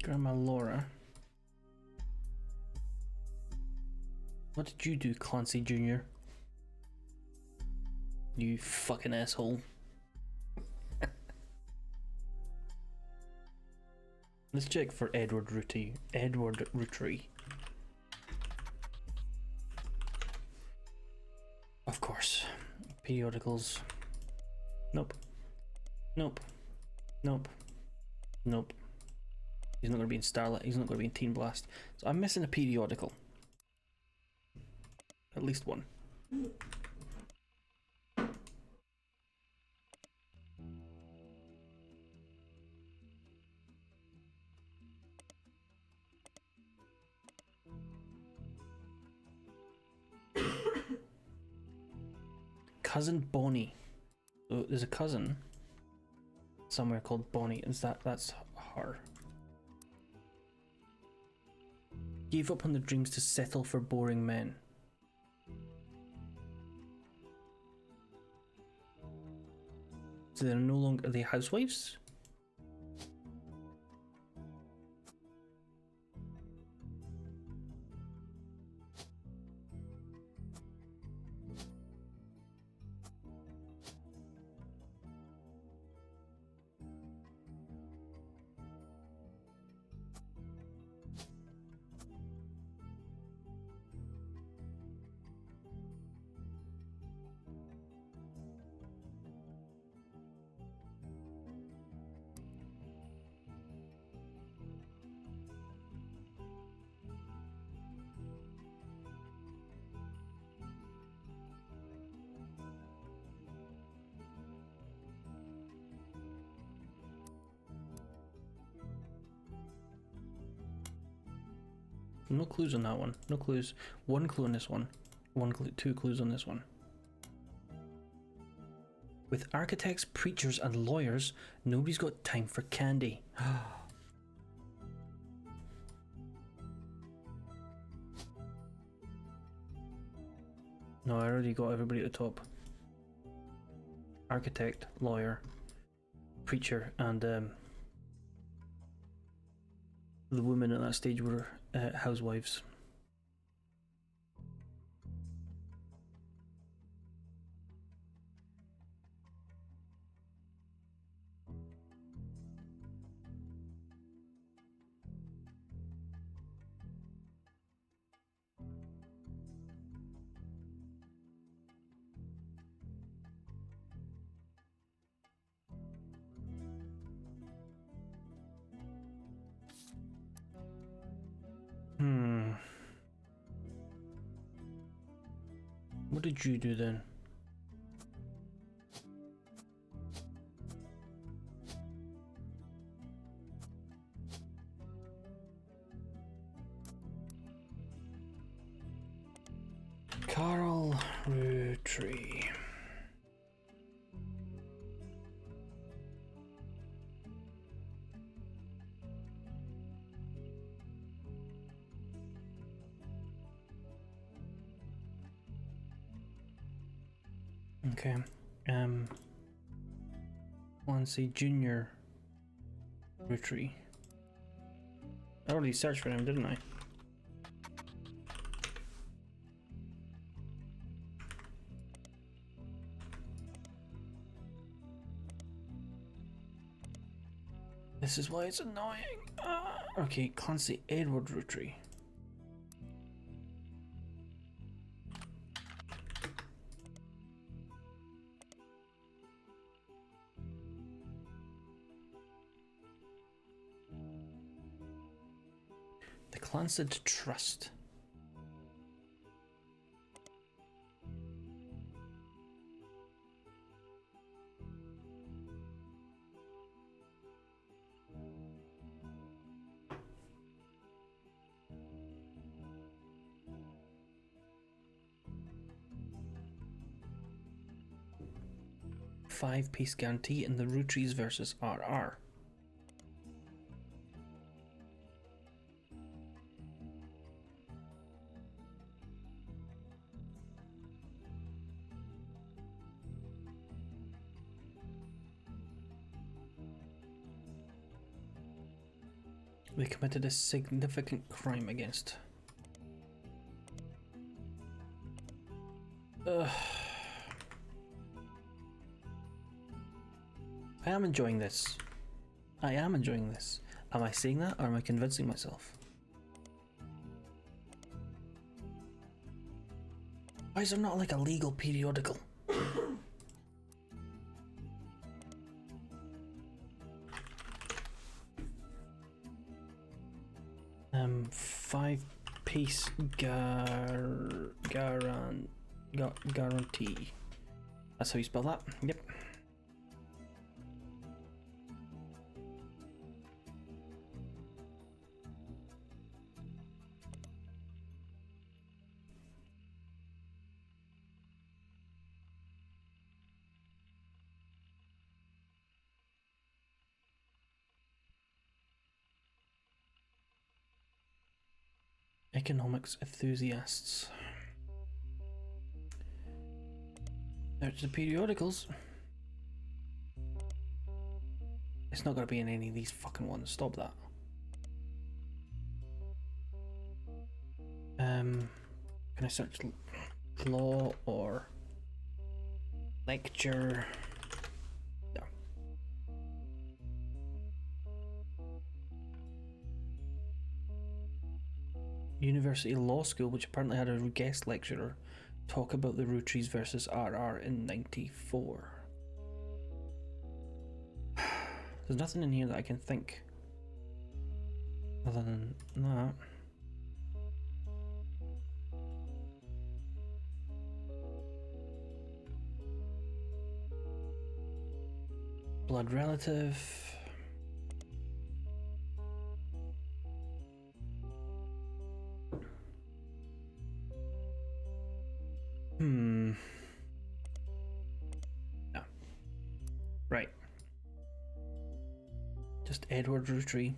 Grandma Laura. What did you do, Clancy Jr.? You fucking asshole. Let's check for Edward Rootee. Edward Rootee. Of course. Periodicals. Nope. Nope. Nope. Nope. He's not going to be in Starlight. He's not going to be in Teen Blast. So I'm missing a periodical. At least one. Cousin Bonnie. So there's a cousin somewhere called Bonnie. That's her. Gave up on their dreams to settle for boring men. So they're no longer, are they housewives? No clues on that one. No clues. One clue on this one. One clue, 2 clues on this one. With architects, preachers, and lawyers, nobody's got time for candy. No, I already got everybody at the top. Architect, lawyer, preacher, and the women at that stage were housewives. What did you do then? Carl Roottees. Okay. Let's see, Junior Roottees. I already searched for him, didn't I? This is why it's annoying. Okay, Clancy Edward Roottees. The Clancid Trust. Five-piece guarantee in the Roottees versus RR. They committed a significant crime against. Ugh. I am enjoying this. I am enjoying this. Am I saying that, or am I convincing myself? Why is there not like a legal periodical? 5-piece guarantee. That's how you spell that. Yep. Economics enthusiasts. There's the periodicals. It's not gonna be in any of these fucking ones. Stop that. Can I search law or lecture? No. University Law School, which apparently had a guest lecturer talk about the Roottees versus RR in '94. There's nothing in here that I can think other than that. Blood relative. Hmm. No. Right. Just Edward Roottees.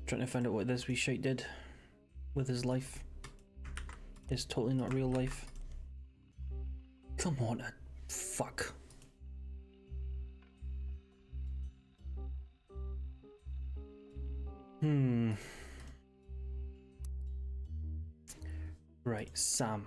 Trying to find out what this wee shite did with his life. It's totally not real life. Come on, fuck. Right, Sam.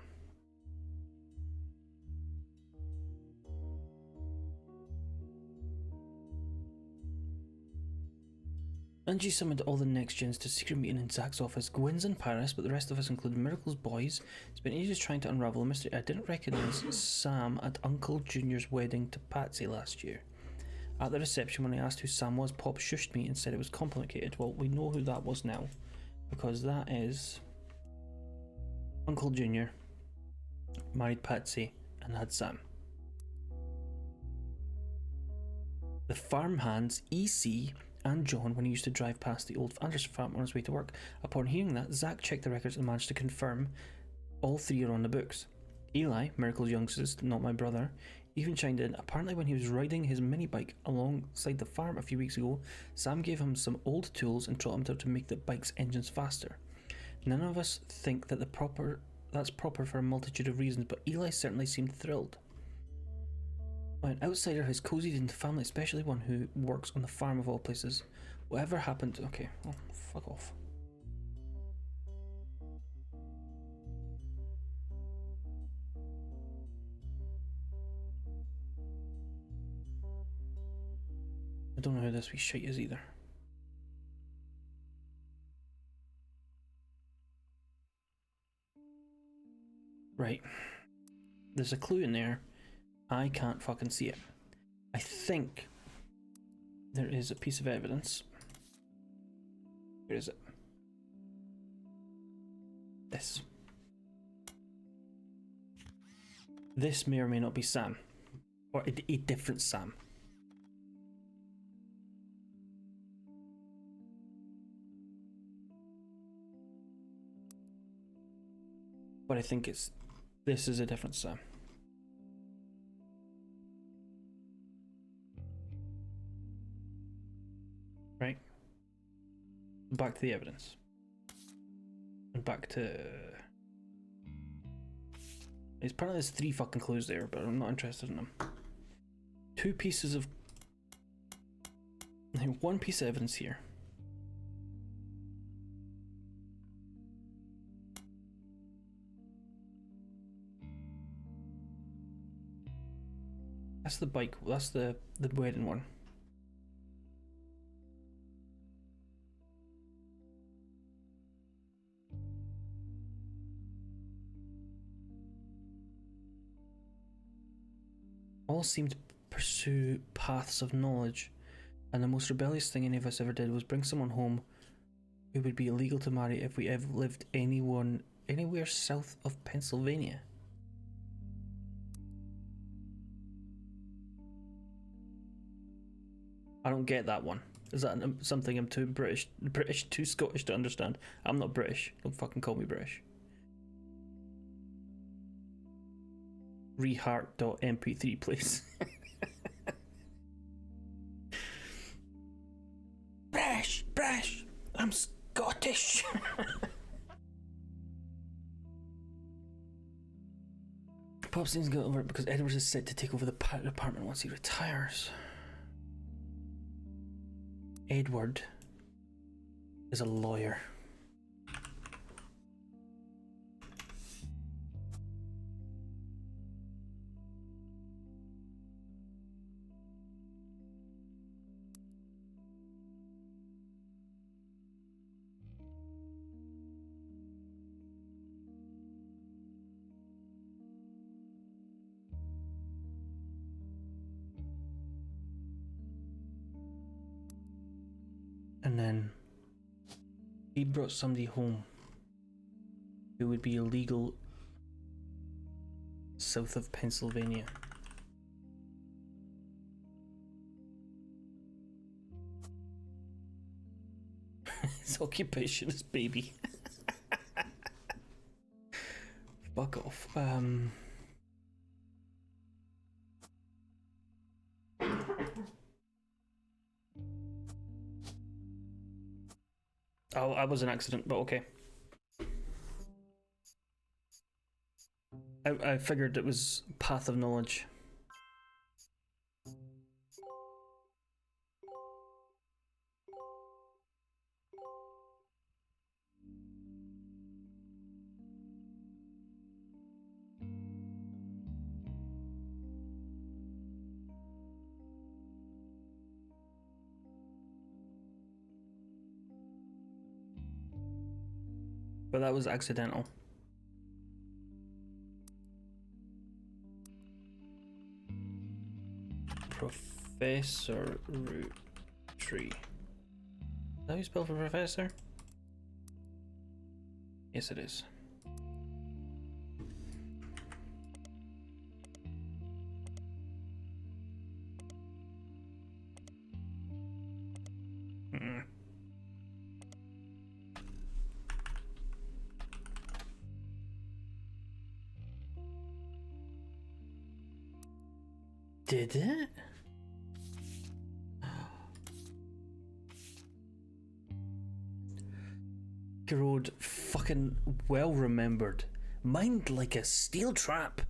Angie summoned all the next gens to a secret meeting in Zach's office. Gwyn's in Paris, but the rest of us, including Miracle's boys, spent ages trying to unravel a mystery. I didn't recognise Sam at Uncle Junior's wedding to Patsy last year. At the reception, when I asked who Sam was, Pop shushed me and said it was complicated. Well, we know who that was now, because that is Uncle Junior, married Patsy, and had Sam. The farmhands, EC, and John when he used to drive past the old Anderson farm on his way to work. Upon hearing that, Zach checked the records and managed to confirm all three are on the books. Eli, Miracle's youngest, not my brother, even chimed in. Apparently when he was riding his mini bike alongside the farm a few weeks ago, Sam gave him some old tools and taught him to make the bike's engines faster. None of us think that that's proper for a multitude of reasons, but Eli certainly seemed thrilled. When an outsider has cozied into family, especially one who works on the farm of all places, whatever happened... Okay, well, fuck off. I don't know who this wee shite is either. Right. There's a clue in there. I can't fucking see it. I think there is a piece of evidence. Where is it? This. This may or may not be Sam. Or a different Sam. But I think this is a different Sam. Right? Back to the evidence. And back to... Apparently there's 3 fucking clues there, but I'm not interested in them. 2 pieces of... 1 piece of evidence here. That's the bike, that's the wedding one. All seem to pursue paths of knowledge, and the most rebellious thing any of us ever did was bring someone home who would be illegal to marry if we ever lived anywhere south of Pennsylvania. I don't get that one. Is that something I'm too British, too Scottish to understand? I'm not British. Don't fucking call me British. Reheart.mp3, please. British! I'm Scottish! Pop's needs to go over because Edward is set to take over the department once he retires. Edward is a lawyer. And then he brought somebody home who would be illegal south of Pennsylvania. His occupation is baby. Fuck off. Oh, I was an accident, but okay. I figured it was path of knowledge. But that was accidental. Professor Roottees. Is that how you spell for professor? Yes, it is. Did it? Road, fucking well remembered. Mind like a steel trap.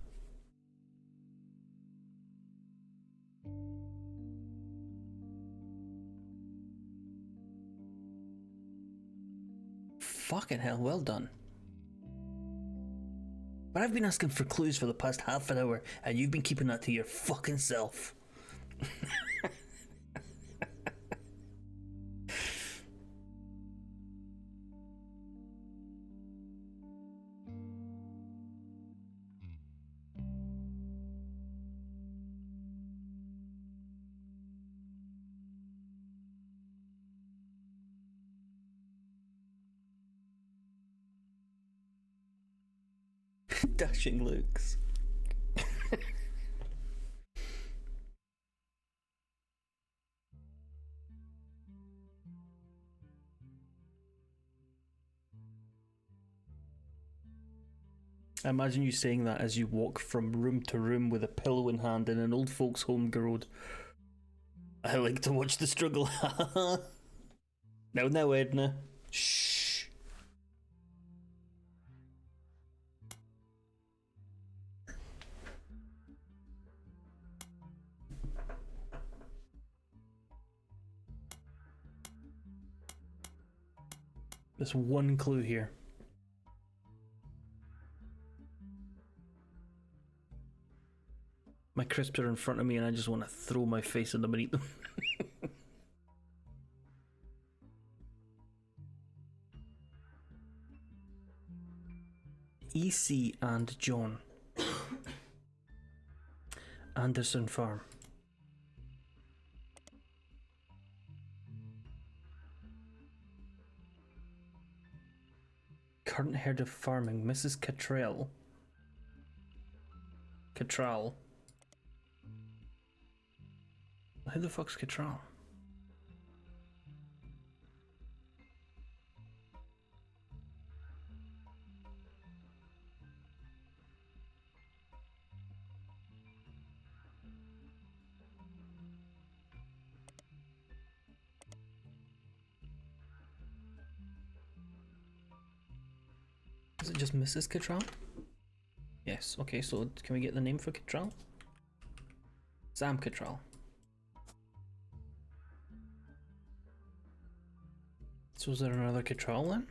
Fucking hell, well done. But I've been asking for clues for the past half an hour, and you've been keeping that to your fucking self. Dashing looks. I imagine you saying that as you walk from room to room with a pillow in hand in an old folks' home, Garrod. I like to watch the struggle. Now, Edna. Shh. There's one clue here. My crisps are in front of me and I just want to throw my face in them and eat them. EC and John. Anderson Farm. Current head of farming, Mrs. Cattrall. Cattrall. Who the fuck's Cattrall? Is it just Mrs. Cattrall? Yes, okay, so can we get the name for Cattrall? Sam Cattrall. So is there another Cattrall then?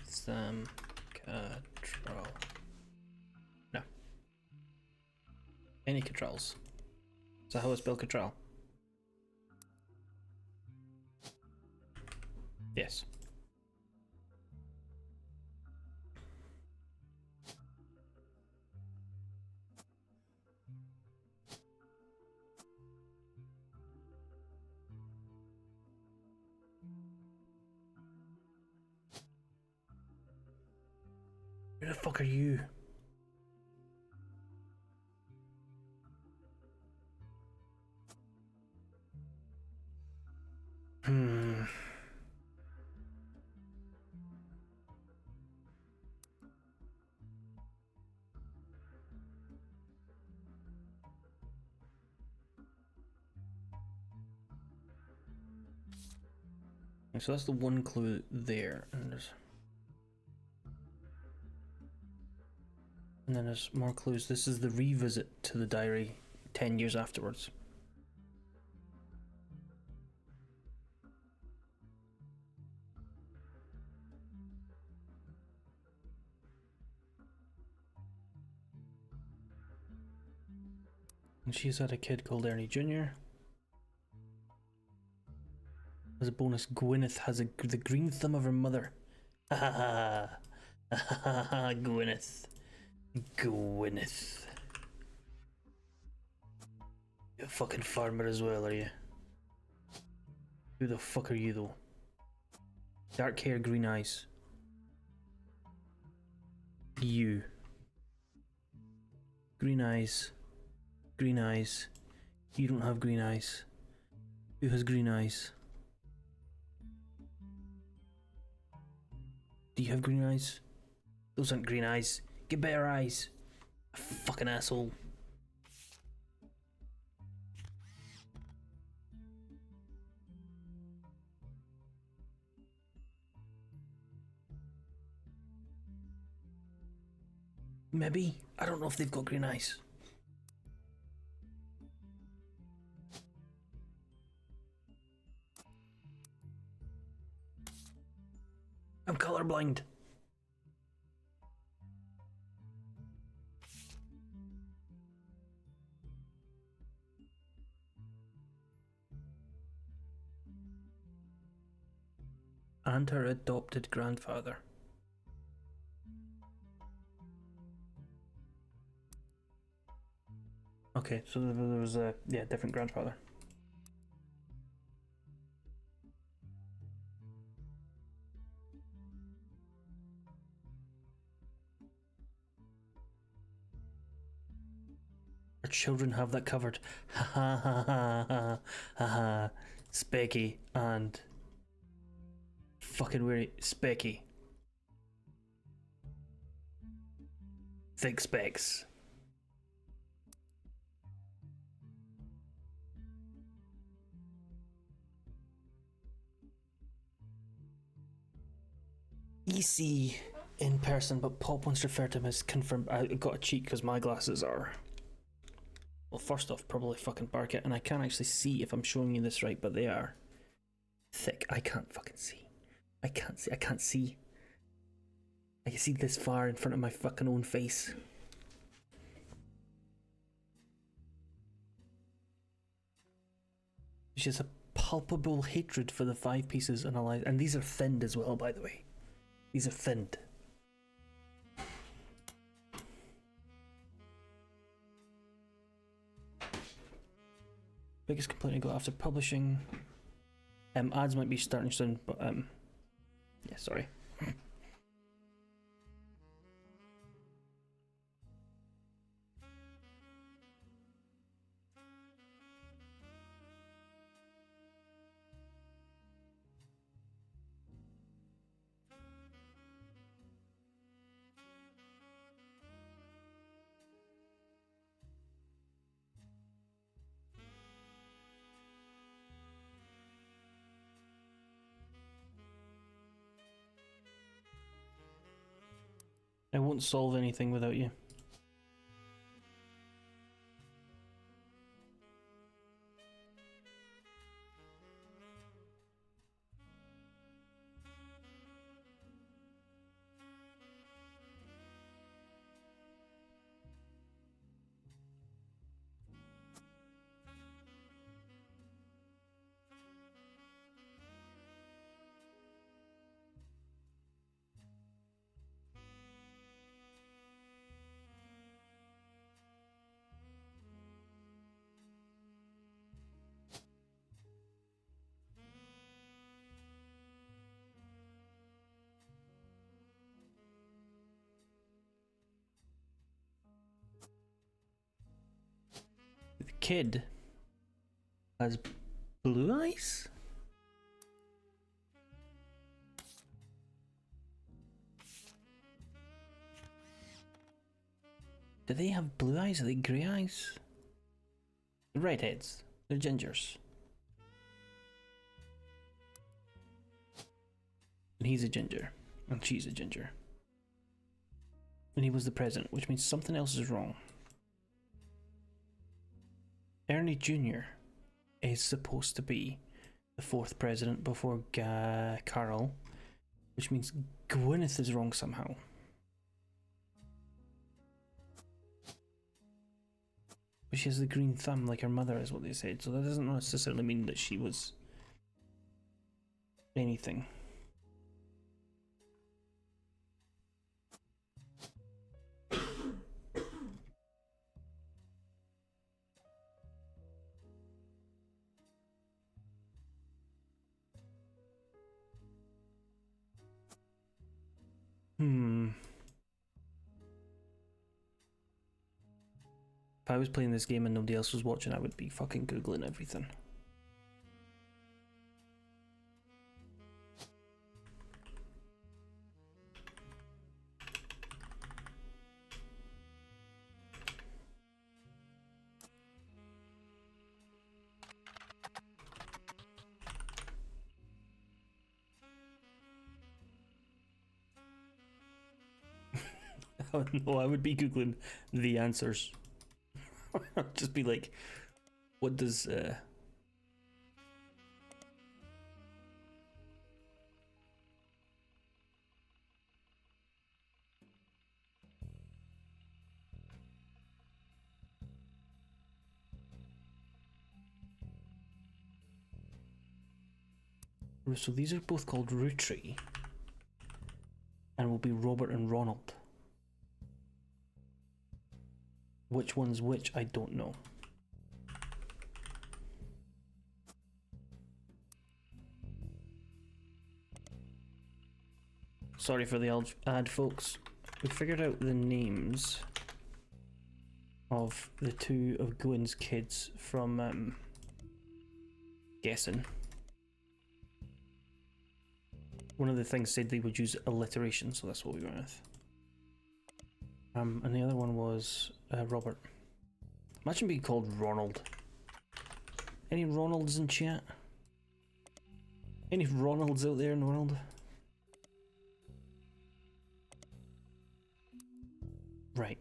Sam Cattrall. No. Any Cattralls. So how is spell Cattrall? Yes. Where the fuck are you? Hmm. So that's the one clue there, and then there's more clues. This is the revisit to the diary 10 years afterwards. And she's had a kid called Ernie Jr. As a bonus, Gwyneth has the green thumb of her mother. Ha ha ha. Ha ha ha, Gwyneth. Gwyneth. You're a fucking farmer as well, are you? Who the fuck are you, though? Dark hair, green eyes. You. Green eyes. Green eyes. You don't have green eyes. Who has green eyes? Do you have green eyes? Those aren't green eyes. Get better eyes. Fucking asshole. Maybe. I don't know if they've got green eyes. I'm colorblind. And her adopted grandfather. Okay, so there was a different grandfather. Our children have that covered. Ha ha ha ha ha ha ha. Specky and fucking weary Specky. Thick specs. EC in person, but Pop wants to refer to him as confirmed. I got a cheat because my glasses are. Well, first off, probably fucking bark it, and I can't actually see if I'm showing you this right, but they are thick. I can't fucking see. I can't see. I can't see. I can see this far in front of my fucking own face. She has a palpable hatred for the 5 pieces and allies, and these are thinned as well, by the way. These are thinned. Biggest complaint I got after publishing. Ads might be starting soon, but yeah, sorry. I won't solve anything without you. The kid has blue eyes? Do they have blue eyes? Are they grey eyes? They're redheads. They're gingers. And he's a ginger. And she's a ginger. And he was the president, which means something else is wrong. Ernie Jr. is supposed to be the fourth president before Carl, which means Gwyneth is wrong somehow. But she has the green thumb like her mother is what they said, so that doesn't necessarily mean that she was anything. If I was playing this game and nobody else was watching, I would be fucking Googling everything. No, I would be Googling the answers. Just be like, what does so these are both called Roottees and will be Robert and Ronald. Which one's which, I don't know. Sorry for the ad, folks. We figured out the names of the two of Gwen's kids from guessing. One of the things said they would use alliteration, so that's what we went with. And the other one was Robert. Imagine being called Ronald. Any Ronalds in chat? Any Ronalds out there in the world? Right.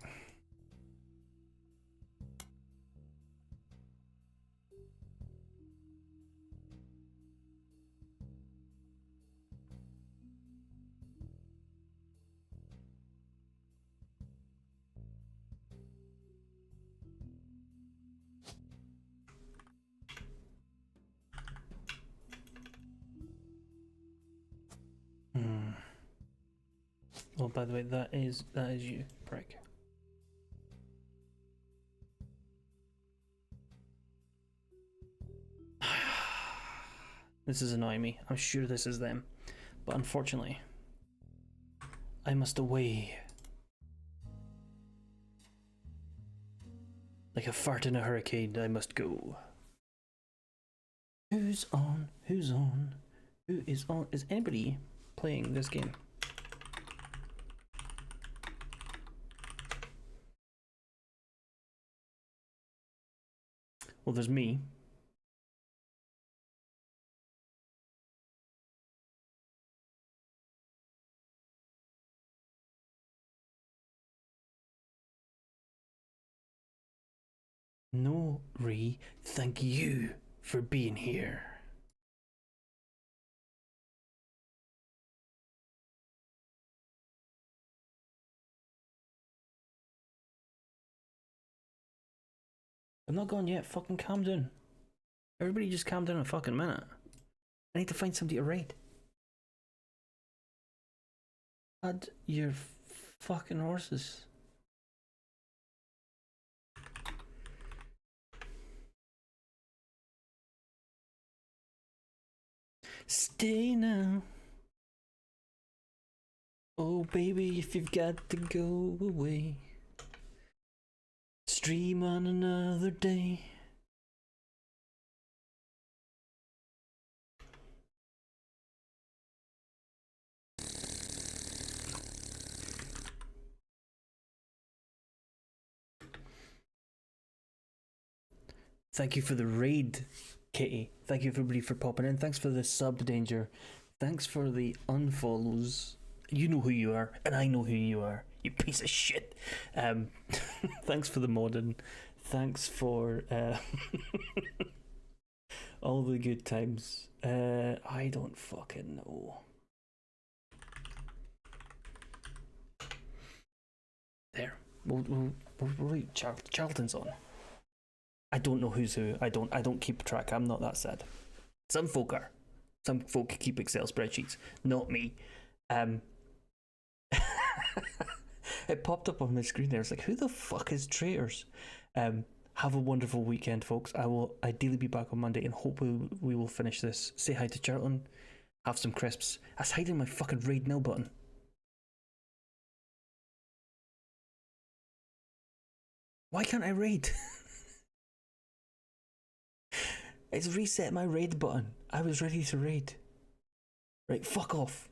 Oh, by the way, that is you, prick. This is annoying me. I'm sure this is them, but unfortunately, I must away. Like a fart in a hurricane, I must go. Who's on? Who's on? Who is on? Is anybody playing this game? Well, there's me. No, Ree, thank you for being here. I'm not gone yet, fucking calm down. Everybody just calm down a fucking minute. I need to find somebody to raid. Add your fucking horses. Stay now. Oh baby, if you've got to go away, stream on another day. Thank you for the raid, Kitty. Thank you everybody for popping in. Thanks for the sub, Danger. Thanks for the unfollows. You know who you are, and I know who you are. You piece of shit. Thanks for the modding. Thanks for all the good times. I don't fucking know. There. We'll wait. Charlton's on. I don't know who's who. I don't keep track. I'm not that sad. Some folk are. Some folk keep Excel spreadsheets. Not me. It popped up on my screen there. It's like, who the fuck is Traitors? Have a wonderful weekend, folks. I will ideally be back on Monday and hopefully we will finish this. Say hi to Charlton. Have some crisps. I was hiding my fucking raid now button. Why can't I raid? It's reset my raid button. I was ready to raid. Right, fuck off.